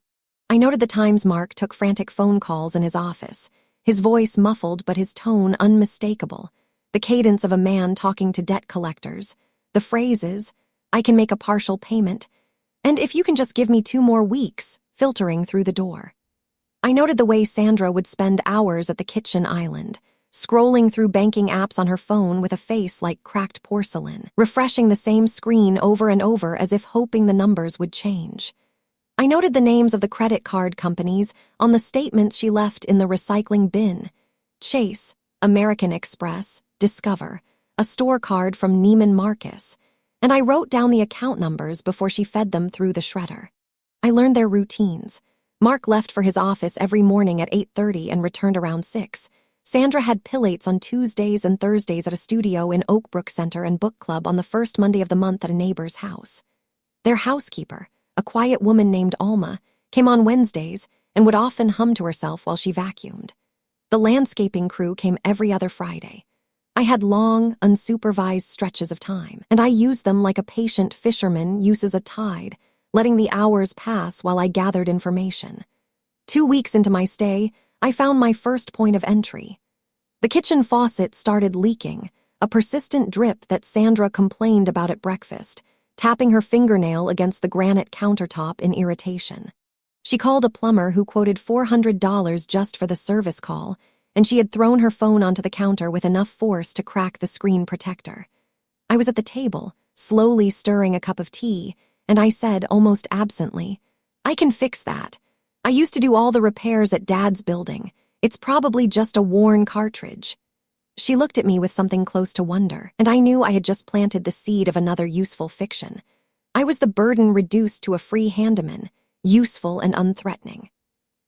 I noted the times Mark took frantic phone calls in his office, his voice muffled but his tone unmistakable, the cadence of a man talking to debt collectors, the phrases, "I can make a partial payment," and "if you can just give me 2 more weeks," filtering through the door. I noted the way Sandra would spend hours at the kitchen island, scrolling through banking apps on her phone with a face like cracked porcelain, refreshing the same screen over and over as if hoping the numbers would change. I noted the names of the credit card companies on the statements she left in the recycling bin: Chase, American Express, Discover, a store card from Neiman Marcus, and I wrote down the account numbers before she fed them through the shredder. I learned their routines. Mark left for his office every morning at 8:30 and returned around 6. Sandra had pilates on Tuesdays and Thursdays at a studio in Oakbrook Center and book club on the first Monday of the month at a neighbor's house. Their housekeeper, a quiet woman named Alma, came on Wednesdays and would often hum to herself while she vacuumed. The landscaping crew came every other Friday. I had long, unsupervised stretches of time, and I used them like a patient fisherman uses a tide, letting the hours pass while I gathered information. 2 weeks into my stay, I found my first point of entry. The kitchen faucet started leaking, a persistent drip that Sandra complained about at breakfast, tapping her fingernail against the granite countertop in irritation. She called a plumber who quoted $400 just for the service call, and she had thrown her phone onto the counter with enough force to crack the screen protector. I was at the table, slowly stirring a cup of tea, and I said, almost absently, "I can fix that. I used to do all the repairs at Dad's building. It's probably just a worn cartridge." She looked at me with something close to wonder, and I knew I had just planted the seed of another useful fiction. I was the burden reduced to a free handyman, useful and unthreatening.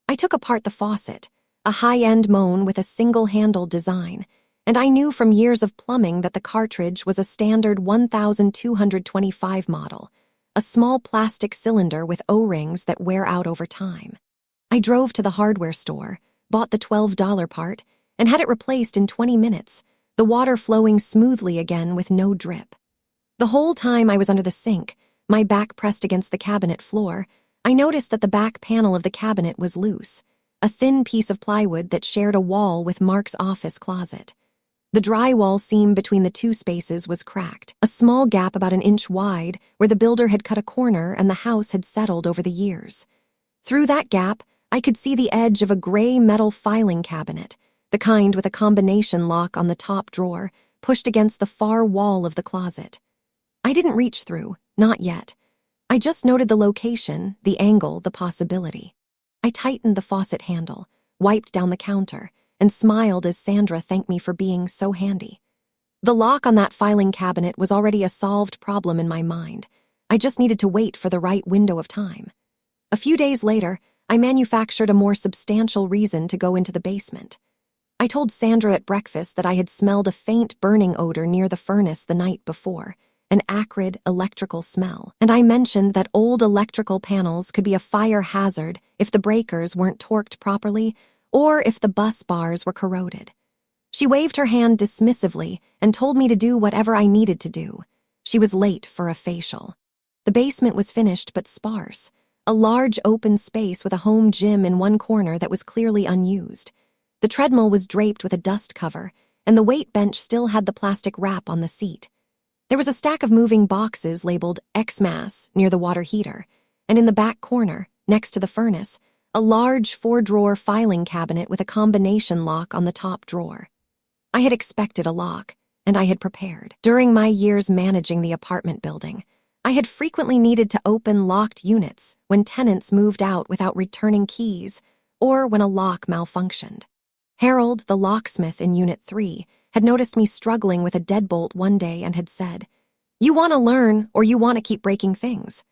I took apart the faucet, a high-end Moan with a single-handle design, and I knew from years of plumbing that the cartridge was a standard 1225 model, a small plastic cylinder with O-rings that wear out over time. I drove to the hardware store, bought the $12 part, and had it replaced in 20 minutes, the water flowing smoothly again with no drip. The whole time I was under the sink, my back pressed against the cabinet floor, I noticed that the back panel of the cabinet was loose, a thin piece of plywood that shared a wall with Mark's office closet. The drywall seam between the 2 spaces was cracked, a small gap about an inch wide where the builder had cut a corner and the house had settled over the years. Through that gap, I could see the edge of a gray metal filing cabinet, the kind with a combination lock on the top drawer, pushed against the far wall of the closet. I didn't reach through, not yet. I just noted the location, the angle, the possibility. I tightened the faucet handle, wiped down the counter, and smiled as Sandra thanked me for being so handy. The lock on that filing cabinet was already a solved problem in my mind. I just needed to wait for the right window of time. A few days later, I manufactured a more substantial reason to go into the basement. I told Sandra at breakfast that I had smelled a faint burning odor near the furnace the night before, an acrid electrical smell, and I mentioned that old electrical panels could be a fire hazard if the breakers weren't torqued properly or if the bus bars were corroded. She waved her hand dismissively and told me to do whatever I needed to do. She was late for a facial. The basement was finished but sparse, a large open space with a home gym in one corner that was clearly unused. The treadmill was draped with a dust cover, and the weight bench still had the plastic wrap on the seat. There was a stack of moving boxes labeled X-Mass near the water heater, and in the back corner, next to the furnace, a large 4-drawer filing cabinet with a combination lock on the top drawer. I had expected a lock, and I had prepared. During my years managing the apartment building, I had frequently needed to open locked units when tenants moved out without returning keys or when a lock malfunctioned. Harold, the locksmith in Unit 3, had noticed me struggling with a deadbolt one day and had said, "You want to learn or you want to keep breaking things?"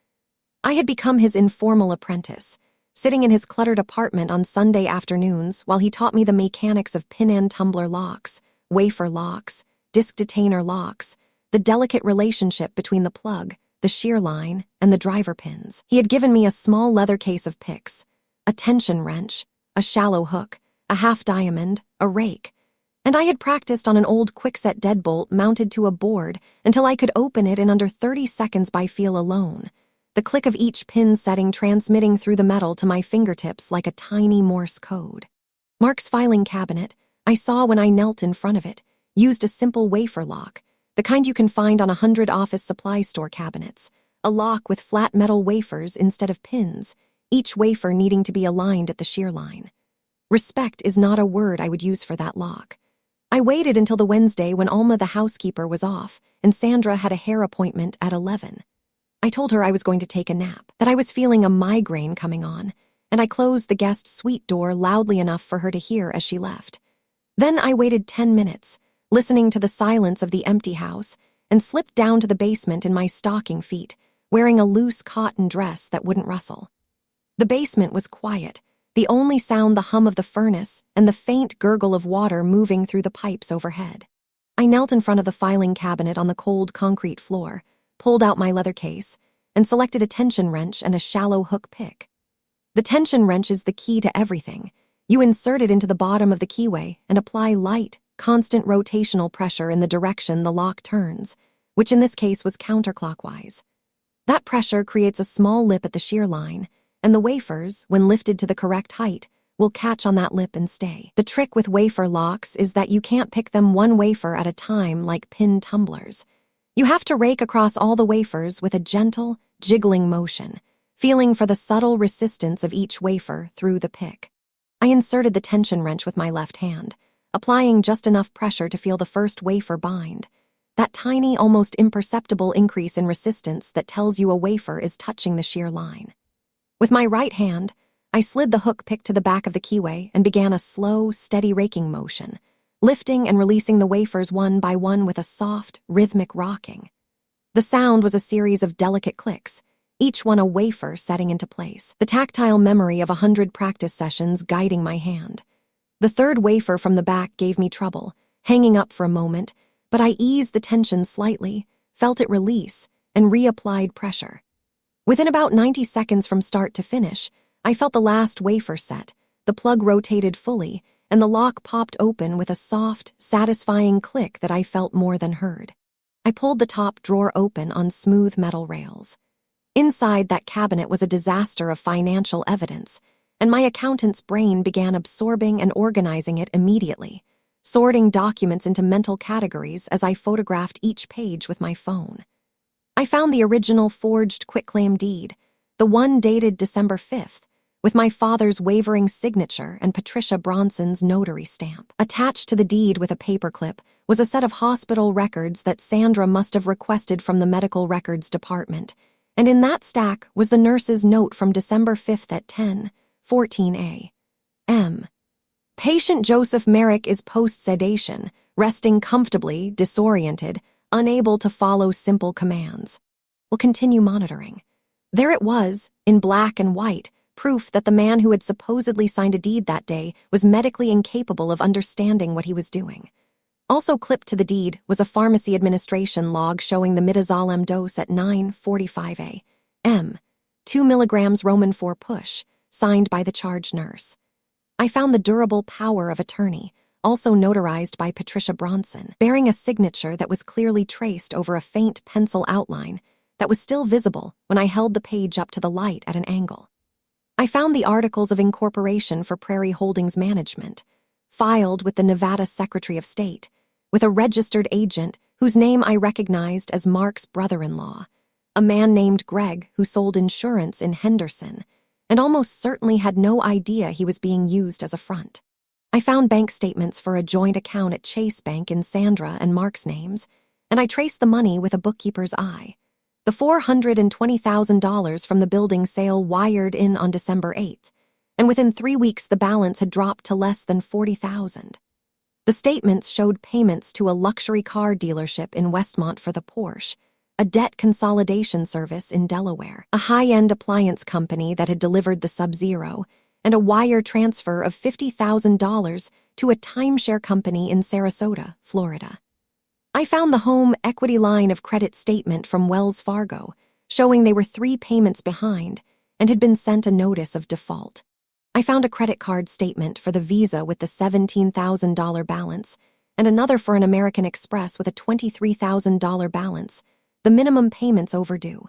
I had become his informal apprentice, sitting in his cluttered apartment on Sunday afternoons while he taught me the mechanics of pin and tumbler locks, wafer locks, disc detainer locks, the delicate relationship between the plug, the shear line, and the driver pins. He had given me a small leather case of picks, a tension wrench, a shallow hook, a half diamond, a rake, and I had practiced on an old quickset deadbolt mounted to a board until I could open it in under 30 seconds by feel alone, the click of each pin setting transmitting through the metal to my fingertips like a tiny Morse code. Mark's filing cabinet, I saw when I knelt in front of it, used a simple wafer lock, the kind you can find on 100 office supply store cabinets, a lock with flat metal wafers instead of pins, each wafer needing to be aligned at the shear line. Respect is not a word I would use for that lock. I waited until the Wednesday when Alma the housekeeper was off and Sandra had a hair appointment at 11. I told her I was going to take a nap, that I was feeling a migraine coming on, and I closed the guest suite door loudly enough for her to hear as she left. Then I waited 10 minutes, listening to the silence of the empty house, and slipped down to the basement in my stocking feet, wearing a loose cotton dress that wouldn't rustle. The basement was quiet, the only sound the hum of the furnace and the faint gurgle of water moving through the pipes overhead. I knelt in front of the filing cabinet on the cold concrete floor, pulled out my leather case, and selected a tension wrench and a shallow hook pick. The tension wrench is the key to everything. You insert it into the bottom of the keyway and apply light, constant rotational pressure in the direction the lock turns, which in this case was counterclockwise. That pressure creates a small lip at the shear line, and the wafers, when lifted to the correct height, will catch on that lip and stay. The trick with wafer locks is that you can't pick them one wafer at a time like pin tumblers. You have to rake across all the wafers with a gentle, jiggling motion, feeling for the subtle resistance of each wafer through the pick. I inserted the tension wrench with my left hand, applying just enough pressure to feel the first wafer bind, that tiny, almost imperceptible increase in resistance that tells you a wafer is touching the shear line. With my right hand, I slid the hook pick to the back of the keyway and began a slow, steady raking motion, lifting and releasing the wafers one by one with a soft, rhythmic rocking. The sound was a series of delicate clicks, each one a wafer setting into place, the tactile memory of 100 practice sessions guiding my hand. The third wafer from the back gave me trouble, hanging up for a moment, but I eased the tension slightly, felt it release, and reapplied pressure. Within about 90 seconds from start to finish, I felt the last wafer set, the plug rotated fully, and the lock popped open with a soft, satisfying click that I felt more than heard. I pulled the top drawer open on smooth metal rails. Inside that cabinet was a disaster of financial evidence, and my accountant's brain began absorbing and organizing it immediately, sorting documents into mental categories as I photographed each page with my phone. I found the original forged quitclaim deed, the one dated December 5th, with my father's wavering signature and Patricia Bronson's notary stamp. Attached to the deed with a paperclip was a set of hospital records that Sandra must have requested from the medical records department, and in that stack was the nurse's note from December 5th at 10:14 a.m. Patient Joseph Merrick is post-sedation, resting comfortably, disoriented, unable to follow simple commands. We'll continue monitoring. There it was, in black and white, proof that the man who had supposedly signed a deed that day was medically incapable of understanding what he was doing. Also clipped to the deed was a pharmacy administration log showing the midazolam dose at 9:45 a.m., 2 milligrams Roman 4 push, signed by the charge nurse. I found the durable power of attorney, also notarized by Patricia Bronson, bearing a signature that was clearly traced over a faint pencil outline that was still visible when I held the page up to the light at an angle. I found the articles of incorporation for Prairie Holdings Management, filed with the Nevada Secretary of State, with a registered agent whose name I recognized as Mark's brother-in-law, a man named Greg who sold insurance in Henderson, and almost certainly had no idea he was being used as a front. I found bank statements for a joint account at Chase Bank in Sandra and Mark's names, and I traced the money with a bookkeeper's eye. The $420,000 from the building sale wired in on December 8th, and within 3 weeks the balance had dropped to less than $40,000. The statements showed payments to a luxury car dealership in Westmont for the Porsche, a debt consolidation service in Delaware, a high-end appliance company that had delivered the Sub-Zero, and a wire transfer of $50,000 to a timeshare company in Sarasota, Florida. I found the home equity line of credit statement from Wells Fargo, showing they were 3 payments behind and had been sent a notice of default. I found a credit card statement for the Visa with the $17,000 balance and another for an American Express with a $23,000 balance, the minimum payments overdue.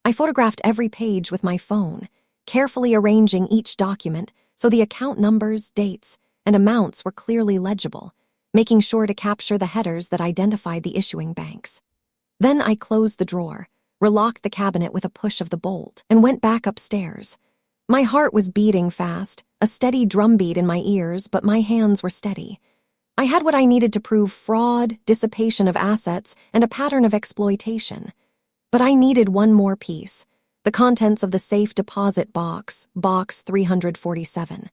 I photographed every page with my phone, carefully arranging each document so the account numbers, dates, and amounts were clearly legible, making sure to capture the headers that identified the issuing banks. Then I closed the drawer, relocked the cabinet with a push of the bolt, and went back upstairs. My heart was beating fast, a steady drumbeat in my ears, but my hands were steady. I had what I needed to prove fraud, dissipation of assets, and a pattern of exploitation. But I needed one more piece, the contents of the safe deposit box, Box 347.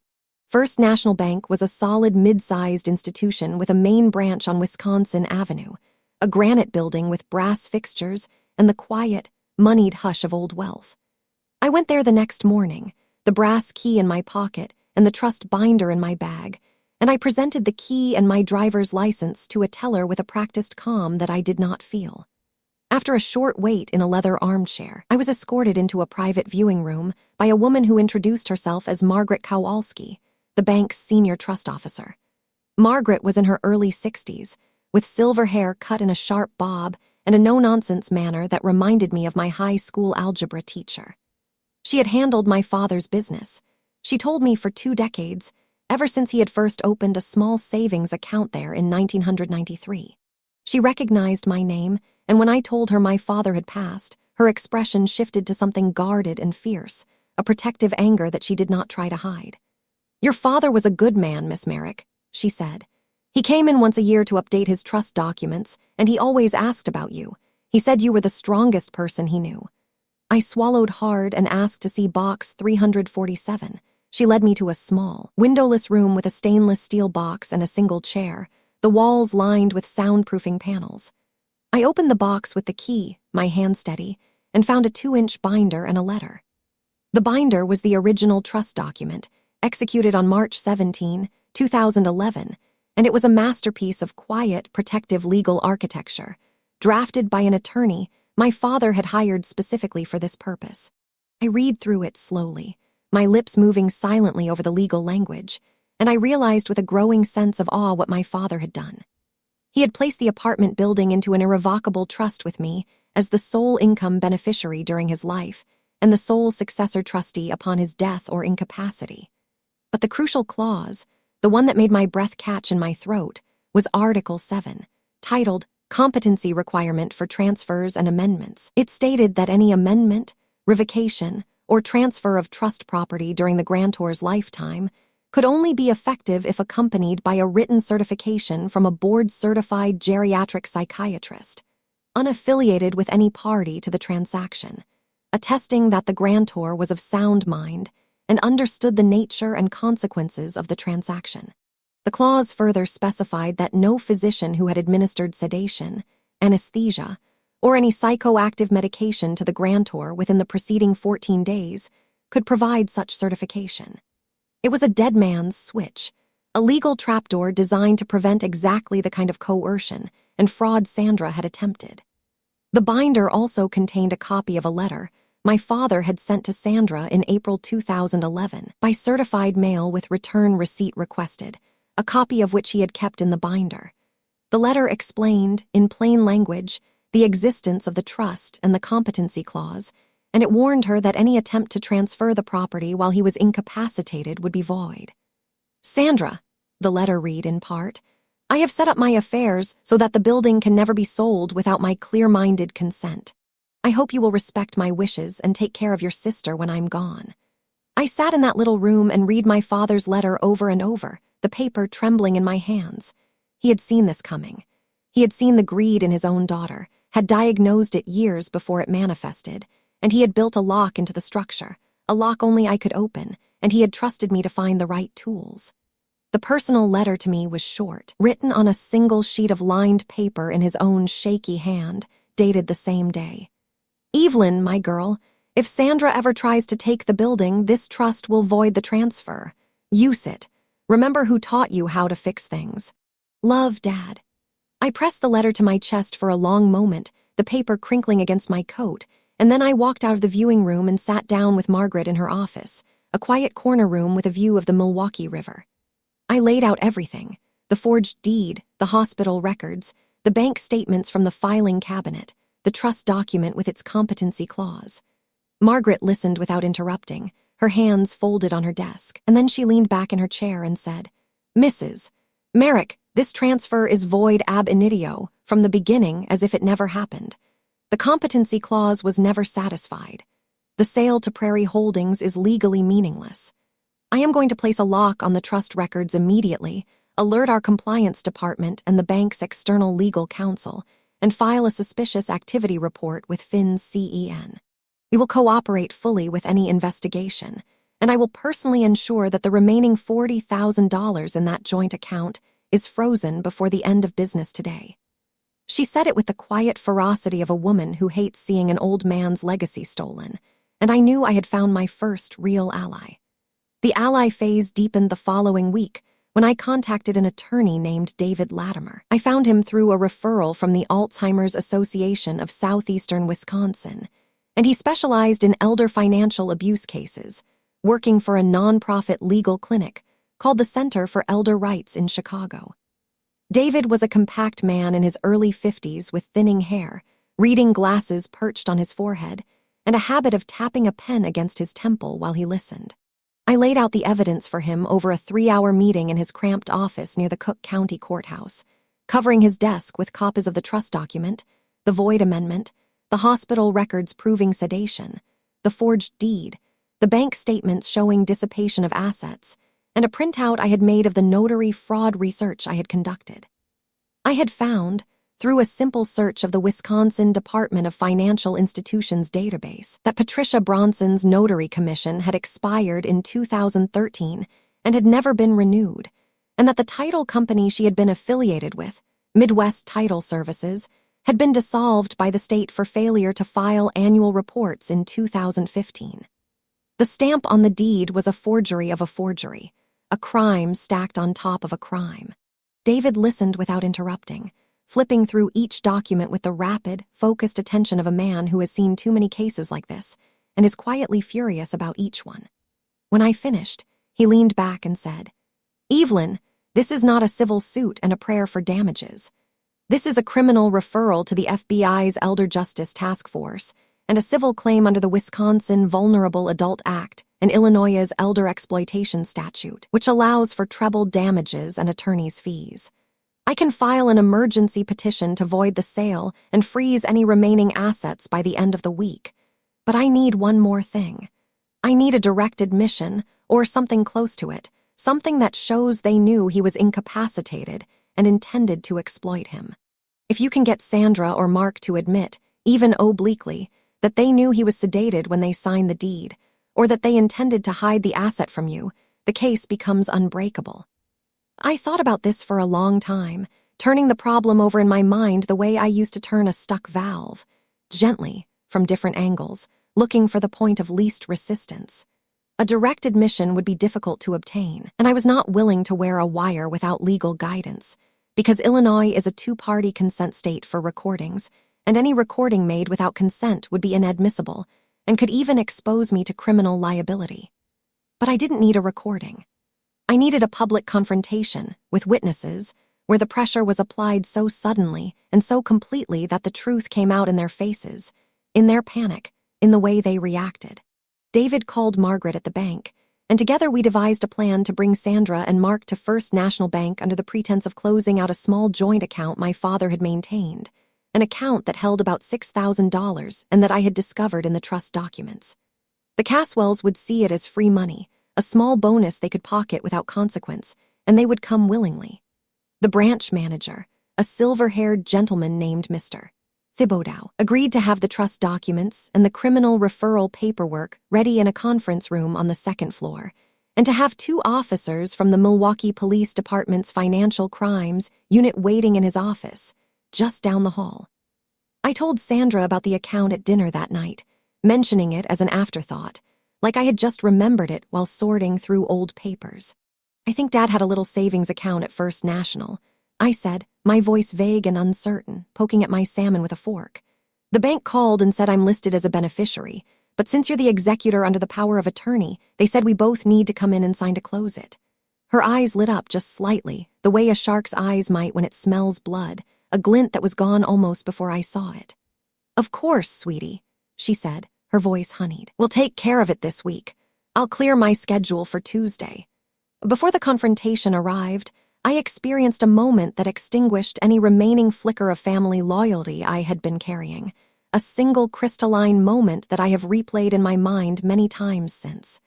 First National Bank was a solid mid-sized institution with a main branch on Wisconsin Avenue, a granite building with brass fixtures and the quiet, moneyed hush of old wealth. I went there the next morning, the brass key in my pocket and the trust binder in my bag, and I presented the key and my driver's license to a teller with a practiced calm that I did not feel. After a short wait in a leather armchair, I was escorted into a private viewing room by a woman who introduced herself as Margaret Kowalski, the bank's senior trust officer. Margaret was in her early 60s, with silver hair cut in a sharp bob and a no-nonsense manner that reminded me of my high school algebra teacher. She had handled my father's business. She told me for 2 decades, ever since he had first opened a small savings account there in 1993. She recognized my name, and when I told her my father had passed, her expression shifted to something guarded and fierce, a protective anger that she did not try to hide. "Your father was a good man, Miss Merrick," she said. "He came in once a year to update his trust documents, and he always asked about you. He said you were the strongest person he knew." I swallowed hard and asked to see Box 347. She led me to a small, windowless room with a stainless steel box and a single chair, the walls lined with soundproofing panels. I opened the box with the key, my hand steady, and found a 2-inch binder and a letter. The binder was the original trust document, executed on March 17, 2011, and it was a masterpiece of quiet, protective legal architecture, drafted by an attorney my father had hired specifically for this purpose. I read through it slowly, my lips moving silently over the legal language, and I realized with a growing sense of awe what my father had done. He had placed the apartment building into an irrevocable trust with me as the sole income beneficiary during his life and the sole successor trustee upon his death or incapacity. But the crucial clause, the one that made my breath catch in my throat, was Article 7, titled Competency Requirement for Transfers and Amendments. It stated that any amendment, revocation, or transfer of trust property during the grantor's lifetime could only be effective if accompanied by a written certification from a board-certified geriatric psychiatrist, unaffiliated with any party to the transaction, attesting that the grantor was of sound mind and understood the nature and consequences of the transaction. The clause further specified that no physician who had administered sedation, anesthesia, or any psychoactive medication to the grantor within the preceding 14 days could provide such certification. It was a dead man's switch, a legal trapdoor designed to prevent exactly the kind of coercion and fraud Sandra had attempted. The binder also contained a copy of a letter my father had sent to Sandra in April 2011 by certified mail with return receipt requested, a copy of which he had kept in the binder. The letter explained, in plain language, the existence of the trust and the competency clause, and it warned her that any attempt to transfer the property while he was incapacitated would be void. "Sandra," the letter read in part, "I have set up my affairs so that the building can never be sold without my clear-minded consent. I hope you will respect my wishes and take care of your sister when I'm gone." I sat in that little room and read my father's letter over and over, the paper trembling in my hands. He had seen this coming. He had seen the greed in his own daughter, had diagnosed it years before it manifested, and he had built a lock into the structure, a lock only I could open, and he had trusted me to find the right tools. The personal letter to me was short, written on a single sheet of lined paper in his own shaky hand, dated the same day. "Evelyn, my girl, if Sandra ever tries to take the building, this trust will void the transfer. Use it. Remember who taught you how to fix things. Love, Dad." I pressed the letter to my chest for a long moment, the paper crinkling against my coat, and then I walked out of the viewing room and sat down with Margaret in her office, a quiet corner room with a view of the Milwaukee River. I laid out everything: the forged deed, the hospital records, the bank statements from the filing cabinet, the trust document with its competency clause. Margaret listened without interrupting, her hands folded on her desk, and then she leaned back in her chair and said, "Mrs. Merrick, this transfer is void ab initio, from the beginning as if it never happened. The competency clause was never satisfied. The sale to Prairie Holdings is legally meaningless. I am going to place a lock on the trust records immediately, alert our compliance department and the bank's external legal counsel, and file a suspicious activity report with FinCEN. We will cooperate fully with any investigation, and I will personally ensure that the remaining $40,000 in that joint account is frozen before the end of business today." She said it with the quiet ferocity of a woman who hates seeing an old man's legacy stolen, and I knew I had found my first real ally. The ally phase deepened the following week when I contacted an attorney named David Latimer. I found him through a referral from the Alzheimer's Association of Southeastern Wisconsin, and he specialized in elder financial abuse cases, working for a nonprofit legal clinic called the Center for Elder Rights in Chicago. David was a compact man in his early 50s with thinning hair, reading glasses perched on his forehead, and a habit of tapping a pen against his temple while he listened. I laid out the evidence for him over a 3-hour meeting in his cramped office near the Cook County Courthouse, covering his desk with copies of the trust document, the void amendment, the hospital records proving sedation, the forged deed, the bank statements showing dissipation of assets, and a printout I had made of the notary fraud research I had conducted. I had found, through a simple search of the Wisconsin Department of Financial Institutions database, that Patricia Bronson's notary commission had expired in 2013 and had never been renewed, and that the title company she had been affiliated with, Midwest Title Services, had been dissolved by the state for failure to file annual reports in 2015. The stamp on the deed was a forgery of a forgery, a crime stacked on top of a crime. David listened without interrupting, flipping through each document with the rapid, focused attention of a man who has seen too many cases like this and is quietly furious about each one. When I finished, he leaned back and said, "Evelyn, this is not a civil suit and a prayer for damages. This is a criminal referral to the FBI's Elder Justice Task Force and a civil claim under the Wisconsin Vulnerable Adult Act and Illinois' Elder Exploitation Statute, which allows for treble damages and attorney's fees. I can file an emergency petition to void the sale and freeze any remaining assets by the end of the week. But I need one more thing. I need a direct admission, or something close to it, something that shows they knew he was incapacitated and intended to exploit him. If you can get Sandra or Mark to admit, even obliquely, that they knew he was sedated when they signed the deed, or that they intended to hide the asset from you, the case becomes unbreakable." I thought about this for a long time, turning the problem over in my mind the way I used to turn a stuck valve, gently, from different angles, looking for the point of least resistance. A direct admission would be difficult to obtain, and I was not willing to wear a wire without legal guidance, because Illinois is a 2-party consent state for recordings, and any recording made without consent would be inadmissible and could even expose me to criminal liability. But I didn't need a recording. I needed a public confrontation, with witnesses, where the pressure was applied so suddenly and so completely that the truth came out in their faces, in their panic, in the way they reacted. David called Margaret at the bank, and together we devised a plan to bring Sandra and Mark to First National Bank under the pretense of closing out a small joint account my father had maintained, an account that held about $6,000 and that I had discovered in the trust documents. The Caswells would see it as free money, a small bonus they could pocket without consequence, and they would come willingly. The branch manager, a silver-haired gentleman named Mr. Thibodeau, agreed to have the trust documents and the criminal referral paperwork ready in a conference room on the second floor, and to have 2 officers from the Milwaukee Police Department's Financial Crimes Unit waiting in his office, just down the hall. I told Sandra about the account at dinner that night, mentioning it as an afterthought, like I had just remembered it while sorting through old papers. "I think Dad had a little savings account at First National," I said, my voice vague and uncertain, poking at my salmon with a fork. "The bank called and said I'm listed as a beneficiary, but since you're the executor under the power of attorney, they said we both need to come in and sign to close it." Her eyes lit up just slightly, the way a shark's eyes might when it smells blood, a glint that was gone almost before I saw it. "Of course, sweetie," she said, her voice honeyed. "We'll take care of it this week. I'll clear my schedule for Tuesday." Before the confrontation arrived, I experienced a moment that extinguished any remaining flicker of family loyalty I had been carrying, a single crystalline moment that I have replayed in my mind many times since.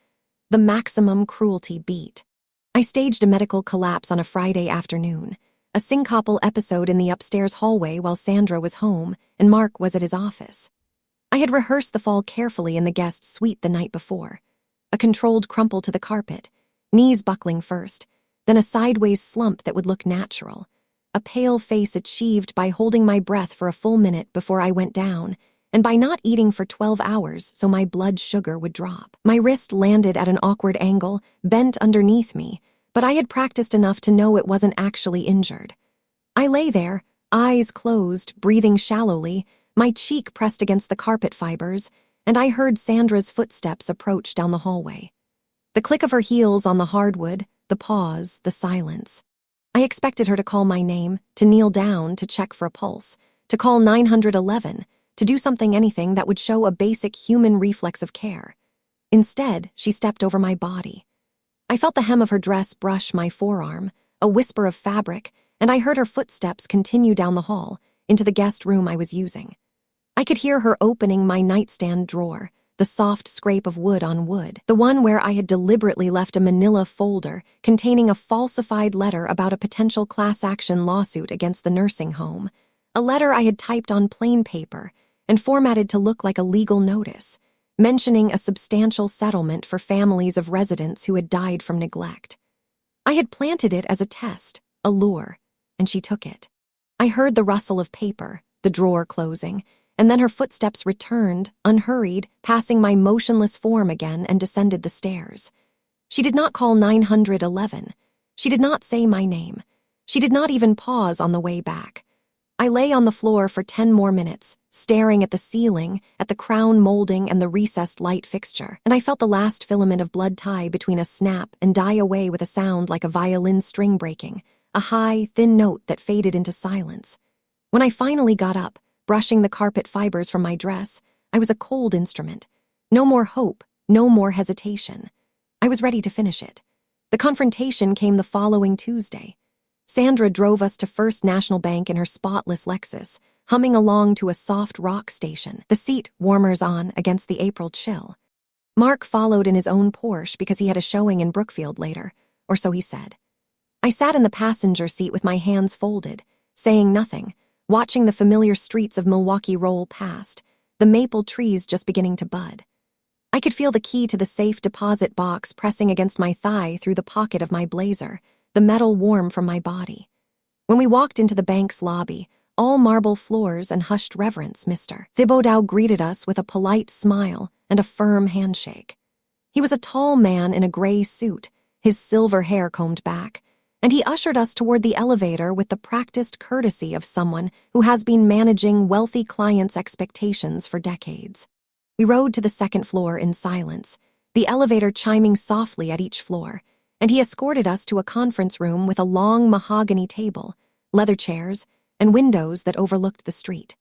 The maximum cruelty beat. I staged a medical collapse on a Friday afternoon, a syncopal episode in the upstairs hallway while Sandra was home and Mark was at his office. I had rehearsed the fall carefully in the guest suite the night before. A controlled crumple to the carpet, knees buckling first, then a sideways slump that would look natural. A pale face achieved by holding my breath for a full minute before I went down, and by not eating for 12 hours so my blood sugar would drop. My wrist landed at an awkward angle, bent underneath me, but I had practiced enough to know it wasn't actually injured. I lay there, eyes closed, breathing shallowly, my cheek pressed against the carpet fibers, and I heard Sandra's footsteps approach down the hallway. The click of her heels on the hardwood, the pause, the silence. I expected her to call my name, to kneel down, to check for a pulse, to call 911, to do anything that would show a basic human reflex of care. Instead, she stepped over my body. I felt the hem of her dress brush my forearm, a whisper of fabric, and I heard her footsteps continue down the hall, into the guest room I was using. I could hear her opening my nightstand drawer, the soft scrape of wood on wood, the one where I had deliberately left a manila folder containing a falsified letter about a potential class action lawsuit against the nursing home, a letter I had typed on plain paper and formatted to look like a legal notice, mentioning a substantial settlement for families of residents who had died from neglect. I had planted it as a test, a lure, and she took it. I heard the rustle of paper, the drawer closing, and then her footsteps returned, unhurried, passing my motionless form again and descended the stairs. She did not call 911. She did not say my name. She did not even pause on the way back. I lay on the floor for 10 more minutes, staring at the ceiling, at the crown molding and the recessed light fixture, and I felt the last filament of blood tie between a snap and die away with a sound like a violin string breaking, a high, thin note that faded into silence. When I finally got up, brushing the carpet fibers from my dress, I was a cold instrument. No more hope, no more hesitation. I was ready to finish it. The confrontation came the following Tuesday. Sandra drove us to First National Bank in her spotless Lexus, humming along to a soft rock station, the seat warmers on against the April chill. Mark followed in his own Porsche because he had a showing in Brookfield later, or so he said. I sat in the passenger seat with my hands folded, saying nothing, watching the familiar streets of Milwaukee roll past, the maple trees just beginning to bud. I could feel the key to the safe deposit box pressing against my thigh through the pocket of my blazer, the metal warm from my body. When we walked into the bank's lobby, all marble floors and hushed reverence, Mr. Thibodeau greeted us with a polite smile and a firm handshake. He was a tall man in a gray suit, his silver hair combed back, and he ushered us toward the elevator with the practiced courtesy of someone who has been managing wealthy clients' expectations for decades. We rode to the second floor in silence, the elevator chiming softly at each floor, and he escorted us to a conference room with a long mahogany table, leather chairs, and windows that overlooked the street.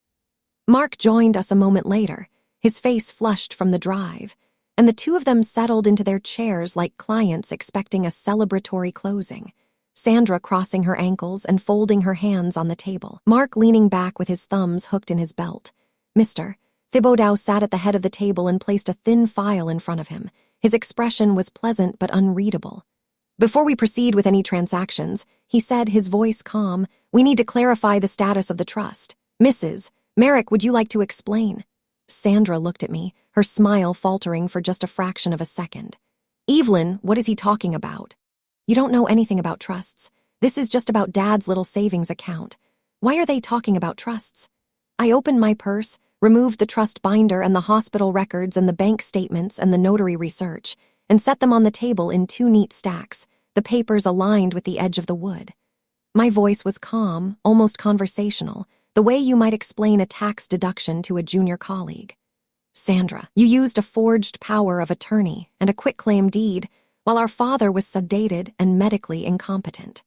Mark joined us a moment later, his face flushed from the drive, and the two of them settled into their chairs like clients expecting a celebratory closing, Sandra crossing her ankles and folding her hands on the table, Mark leaning back with his thumbs hooked in his belt. Mr. Thibodeau sat at the head of the table and placed a thin file in front of him. His expression was pleasant but unreadable. Before we proceed with any transactions, he said, his voice calm, we need to clarify the status of the trust. Mrs. Merrick, would you like to explain? Sandra looked at me, her smile faltering for just a fraction of a second. Evelyn, what is he talking about? You don't know anything about trusts. This is just about Dad's little savings account. Why are they talking about trusts? I opened my purse, removed the trust binder and the hospital records and the bank statements and the notary research, and set them on the table in two neat stacks, the papers aligned with the edge of the wood. My voice was calm, almost conversational, the way you might explain a tax deduction to a junior colleague. Sandra, you used a forged power of attorney and a quitclaim deed while our father was sedated and medically incompetent.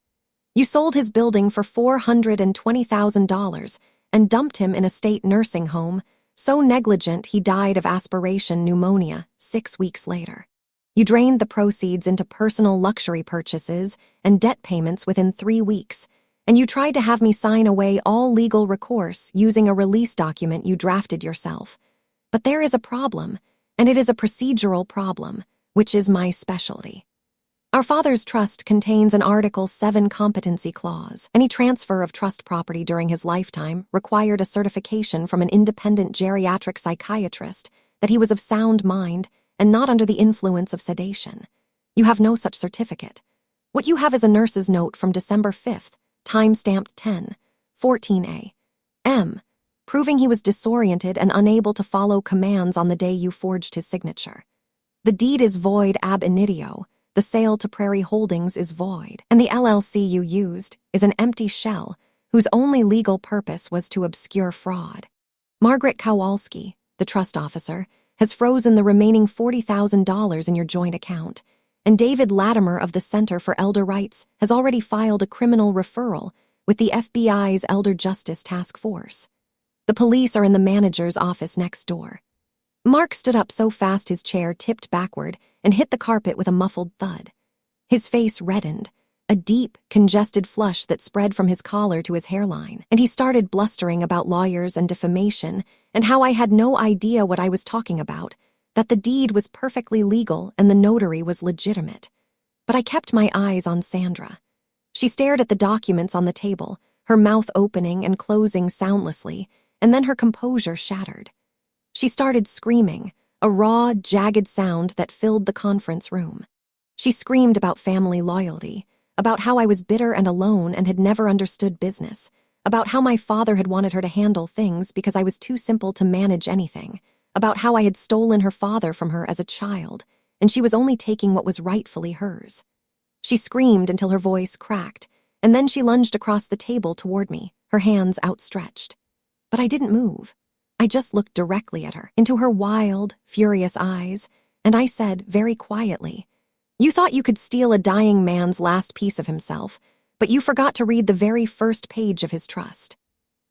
You sold his building for $420,000 and dumped him in a state nursing home, so negligent he died of aspiration pneumonia 6 weeks later. You drained the proceeds into personal luxury purchases and debt payments within 3 weeks, and you tried to have me sign away all legal recourse using a release document you drafted yourself. But there is a problem, and it is a procedural problem, which is my specialty. Our father's trust contains an Article 7 competency clause. Any transfer of trust property during his lifetime required a certification from an independent geriatric psychiatrist that he was of sound mind and not under the influence of sedation. You have no such certificate. What you have is a nurse's note from December 5th, time-stamped 10:14 a.m., proving he was disoriented and unable to follow commands on the day you forged his signature. The deed is void ab initio, the sale to Prairie Holdings is void, and the LLC you used is an empty shell whose only legal purpose was to obscure fraud. Margaret Kowalski, the trust officer, has frozen the remaining $40,000 in your joint account, and David Latimer of the Center for Elder Rights has already filed a criminal referral with the FBI's Elder Justice Task Force. The police are in the manager's office next door. Mark stood up so fast his chair tipped backward and hit the carpet with a muffled thud. His face reddened, a deep, congested flush that spread from his collar to his hairline, and he started blustering about lawyers and defamation and how I had no idea what I was talking about, that the deed was perfectly legal and the notary was legitimate. But I kept my eyes on Sandra. She stared at the documents on the table, her mouth opening and closing soundlessly, and then her composure shattered. She started screaming, a raw, jagged sound that filled the conference room. She screamed about family loyalty, about how I was bitter and alone and had never understood business, about how my father had wanted her to handle things because I was too simple to manage anything, about how I had stolen her father from her as a child, and she was only taking what was rightfully hers. She screamed until her voice cracked, and then she lunged across the table toward me, her hands outstretched. But I didn't move. I just looked directly at her, into her wild, furious eyes, and I said very quietly, "You thought you could steal a dying man's last piece of himself, but you forgot to read the very first page of his trust."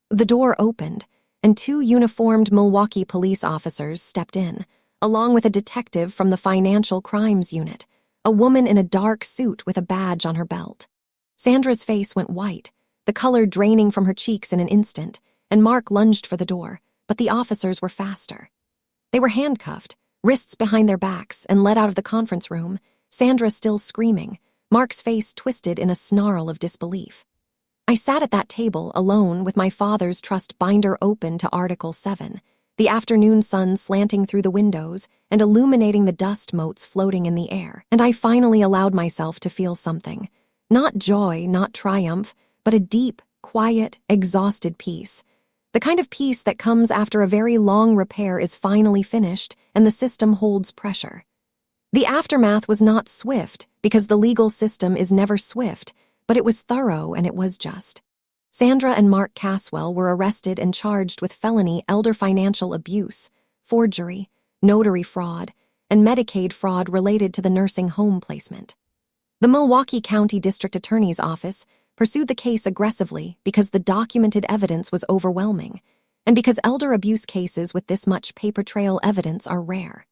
The door opened, and 2 uniformed Milwaukee police officers stepped in, along with a detective from the Financial Crimes Unit, a woman in a dark suit with a badge on her belt. Sandra's face went white, the color draining from her cheeks in an instant, and Mark lunged for the door, but the officers were faster. They were handcuffed, wrists behind their backs, and led out of the conference room, Sandra still screaming, Mark's face twisted in a snarl of disbelief. I sat at that table alone with my father's trust binder open to Article 7, the afternoon sun slanting through the windows and illuminating the dust motes floating in the air, and I finally allowed myself to feel something. Not joy, not triumph, but a deep, quiet, exhausted peace. The kind of peace that comes after a very long repair is finally finished and the system holds pressure. The aftermath was not swift, because the legal system is never swift, but it was thorough and it was just. Sandra and Mark Caswell were arrested and charged with felony elder financial abuse, forgery, notary fraud, and Medicaid fraud related to the nursing home placement. The Milwaukee County District Attorney's Office pursued the case aggressively because the documented evidence was overwhelming, and because elder abuse cases with this much paper trail evidence are rare.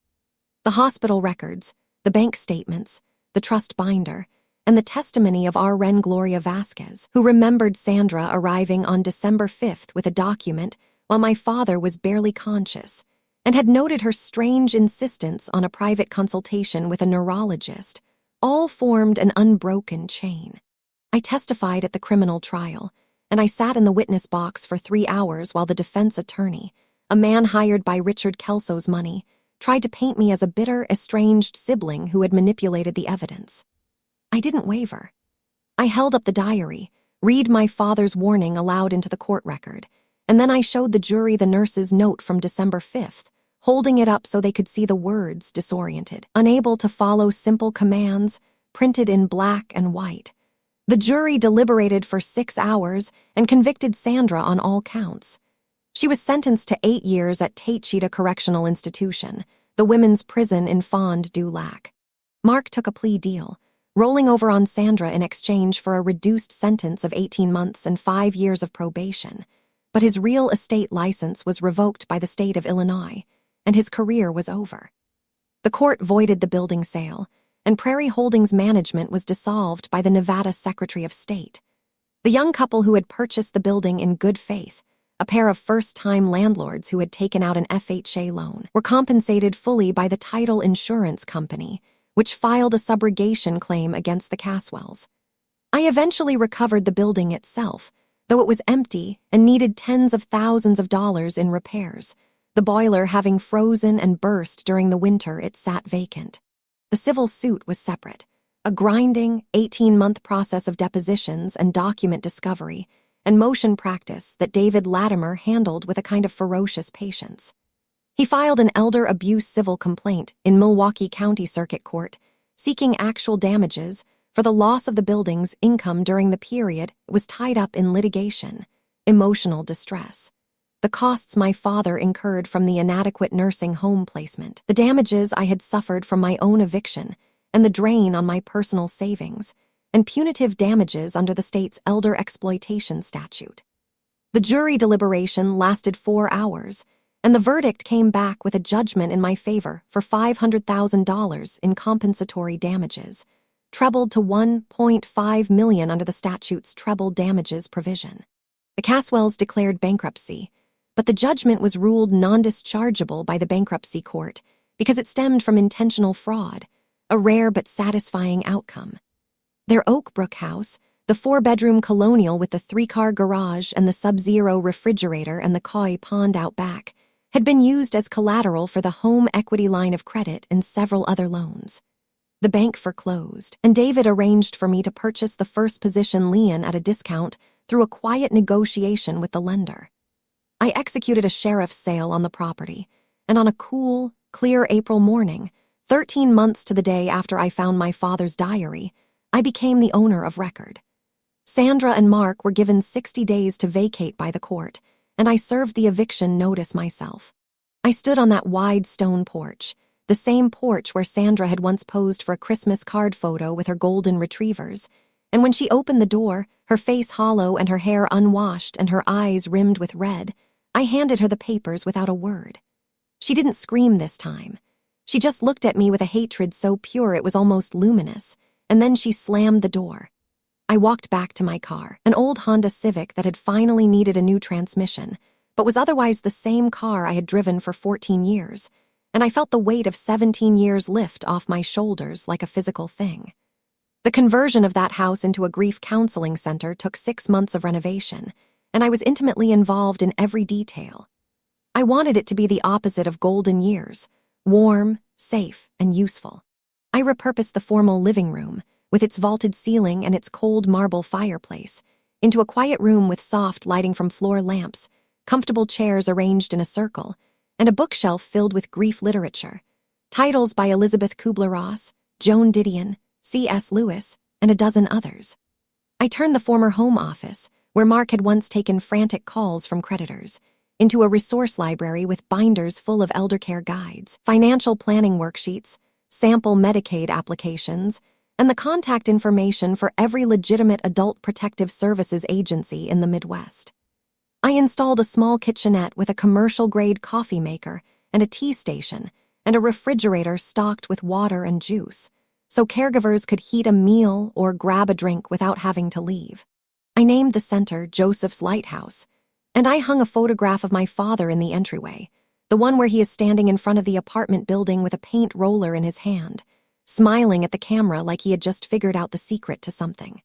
The hospital records, the bank statements, the trust binder, and the testimony of RN Gloria Vasquez, who remembered Sandra arriving on December 5th with a document while my father was barely conscious, and had noted her strange insistence on a private consultation with a neurologist, all formed an unbroken chain. I testified at the criminal trial, and I sat in the witness box for 3 hours while the defense attorney, a man hired by Richard Kelso's money, tried to paint me as a bitter, estranged sibling who had manipulated the evidence. I didn't waver. I held up the diary, read my father's warning aloud into the court record, and then I showed the jury the nurse's note from December 5th, holding it up so they could see the words, disoriented, unable to follow simple commands, printed in black and white. The jury deliberated for 6 hours and convicted Sandra on all counts. She was sentenced to 8 years at Tatechita Correctional Institution, the women's prison in Fond du Lac. Mark took a plea deal, rolling over on Sandra in exchange for a reduced sentence of 18 months and 5 years of probation, but his real estate license was revoked by the state of Illinois, and his career was over. The court voided the building sale, and Prairie Holdings management was dissolved by the Nevada Secretary of State. The young couple who had purchased the building in good faith, a pair of first-time landlords who had taken out an FHA loan, were compensated fully by the title insurance company, which filed a subrogation claim against the Caswells. I eventually recovered the building itself, though it was empty and needed tens of thousands of dollars in repairs, the boiler having frozen and burst during the winter it sat vacant. The civil suit was separate, a grinding 18-month process of depositions and document discovery and motion practice that David Latimer handled with a kind of ferocious patience. He filed an elder abuse civil complaint in Milwaukee County Circuit Court, seeking actual damages for the loss of the building's income during the period it was tied up in litigation, emotional distress, the costs my father incurred from the inadequate nursing home placement, the damages I had suffered from my own eviction, and the drain on my personal savings, and punitive damages under the state's elder exploitation statute. The jury deliberation lasted 4 hours, and the verdict came back with a judgment in my favor for $500,000 in compensatory damages, trebled to $1.5 million under the statute's treble damages provision. The Caswells declared bankruptcy, but the judgment was ruled non-dischargeable by the bankruptcy court because it stemmed from intentional fraud, a rare but satisfying outcome. Their Oak Brook house, the 4-bedroom colonial with the 3-car garage and the Sub-Zero refrigerator and the koi pond out back, had been used as collateral for the home equity line of credit and several other loans. The bank foreclosed, and David arranged for me to purchase the first position lien at a discount through a quiet negotiation with the lender. I executed a sheriff's sale on the property, and on a cool, clear April morning, 13 months to the day after I found my father's diary, I became the owner of record. Sandra and Mark were given 60 days to vacate by the court, and I served the eviction notice myself. I stood on that wide stone porch, the same porch where Sandra had once posed for a Christmas card photo with her golden retrievers, and when she opened the door, her face hollow and her hair unwashed and her eyes rimmed with red, I handed her the papers without a word. She didn't scream this time. She just looked at me with a hatred so pure it was almost luminous, and then she slammed the door. I walked back to my car, an old Honda Civic that had finally needed a new transmission, but was otherwise the same car I had driven for 14 years, and I felt the weight of 17 years lift off my shoulders like a physical thing. The conversion of that house into a grief counseling center took 6 months of renovation, and I was intimately involved in every detail. I wanted it to be the opposite of golden years, warm, safe, and useful. I repurposed the formal living room, with its vaulted ceiling and its cold marble fireplace, into a quiet room with soft lighting from floor lamps, comfortable chairs arranged in a circle, and a bookshelf filled with grief literature, titles by Elizabeth Kubler-Ross, Joan Didion, C.S. Lewis, and a dozen others. I turned the former home office, where Mark had once taken frantic calls from creditors, into a resource library with binders full of elder care guides, financial planning worksheets, sample Medicaid applications, and the contact information for every legitimate adult protective services agency in the Midwest. I installed a small kitchenette with a commercial-grade coffee maker and a tea station and a refrigerator stocked with water and juice, so caregivers could heat a meal or grab a drink without having to leave. I named the center Joseph's Lighthouse, and I hung a photograph of my father in the entryway, the one where he is standing in front of the apartment building with a paint roller in his hand, smiling at the camera like he had just figured out the secret to something.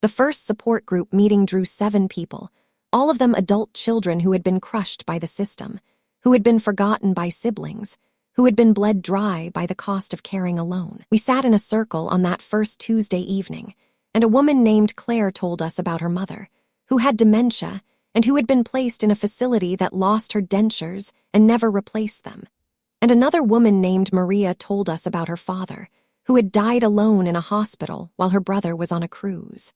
The first support group meeting drew 7 people, all of them adult children who had been crushed by the system, who had been forgotten by siblings, who had been bled dry by the cost of caring alone. We sat in a circle on that first Tuesday evening, and a woman named Claire told us about her mother, who had dementia and who had been placed in a facility that lost her dentures and never replaced them. And another woman named Maria told us about her father, who had died alone in a hospital while her brother was on a cruise.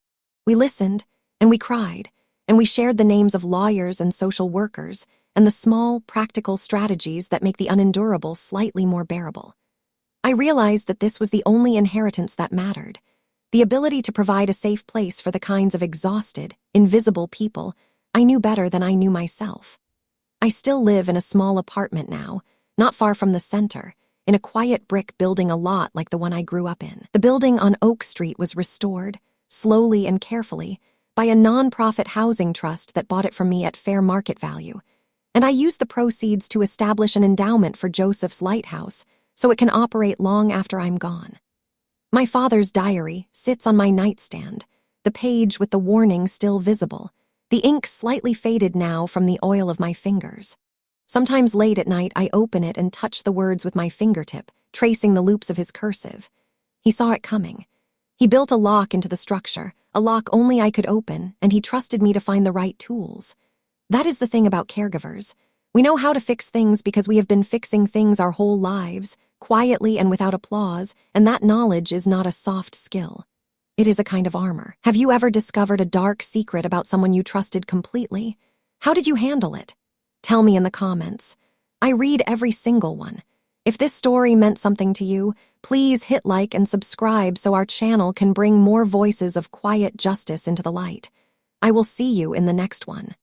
We listened, and we cried, and we shared the names of lawyers and social workers and the small, practical strategies that make the unendurable slightly more bearable. I realized that this was the only inheritance that mattered, the ability to provide a safe place for the kinds of exhausted, invisible people I knew better than I knew myself. I still live in a small apartment now, not far from the center, in a quiet brick building a lot like the one I grew up in. The building on Oak Street was restored, slowly and carefully, by a nonprofit housing trust that bought it from me at fair market value, and I used the proceeds to establish an endowment for Joseph's Lighthouse so it can operate long after I'm gone. My father's diary sits on my nightstand, the page with the warning still visible, the ink slightly faded now from the oil of my fingers. Sometimes late at night I open it and touch the words with my fingertip, tracing the loops of his cursive. He saw it coming. He built a lock into the structure, a lock only I could open, and he trusted me to find the right tools. That is the thing about caregivers. We know how to fix things because we have been fixing things our whole lives, quietly and without applause, and that knowledge is not a soft skill. It is a kind of armor. Have you ever discovered a dark secret about someone you trusted completely? How did you handle it? Tell me in the comments. I read every single one. If this story meant something to you, please hit like and subscribe so our channel can bring more voices of quiet justice into the light. I will see you in the next one.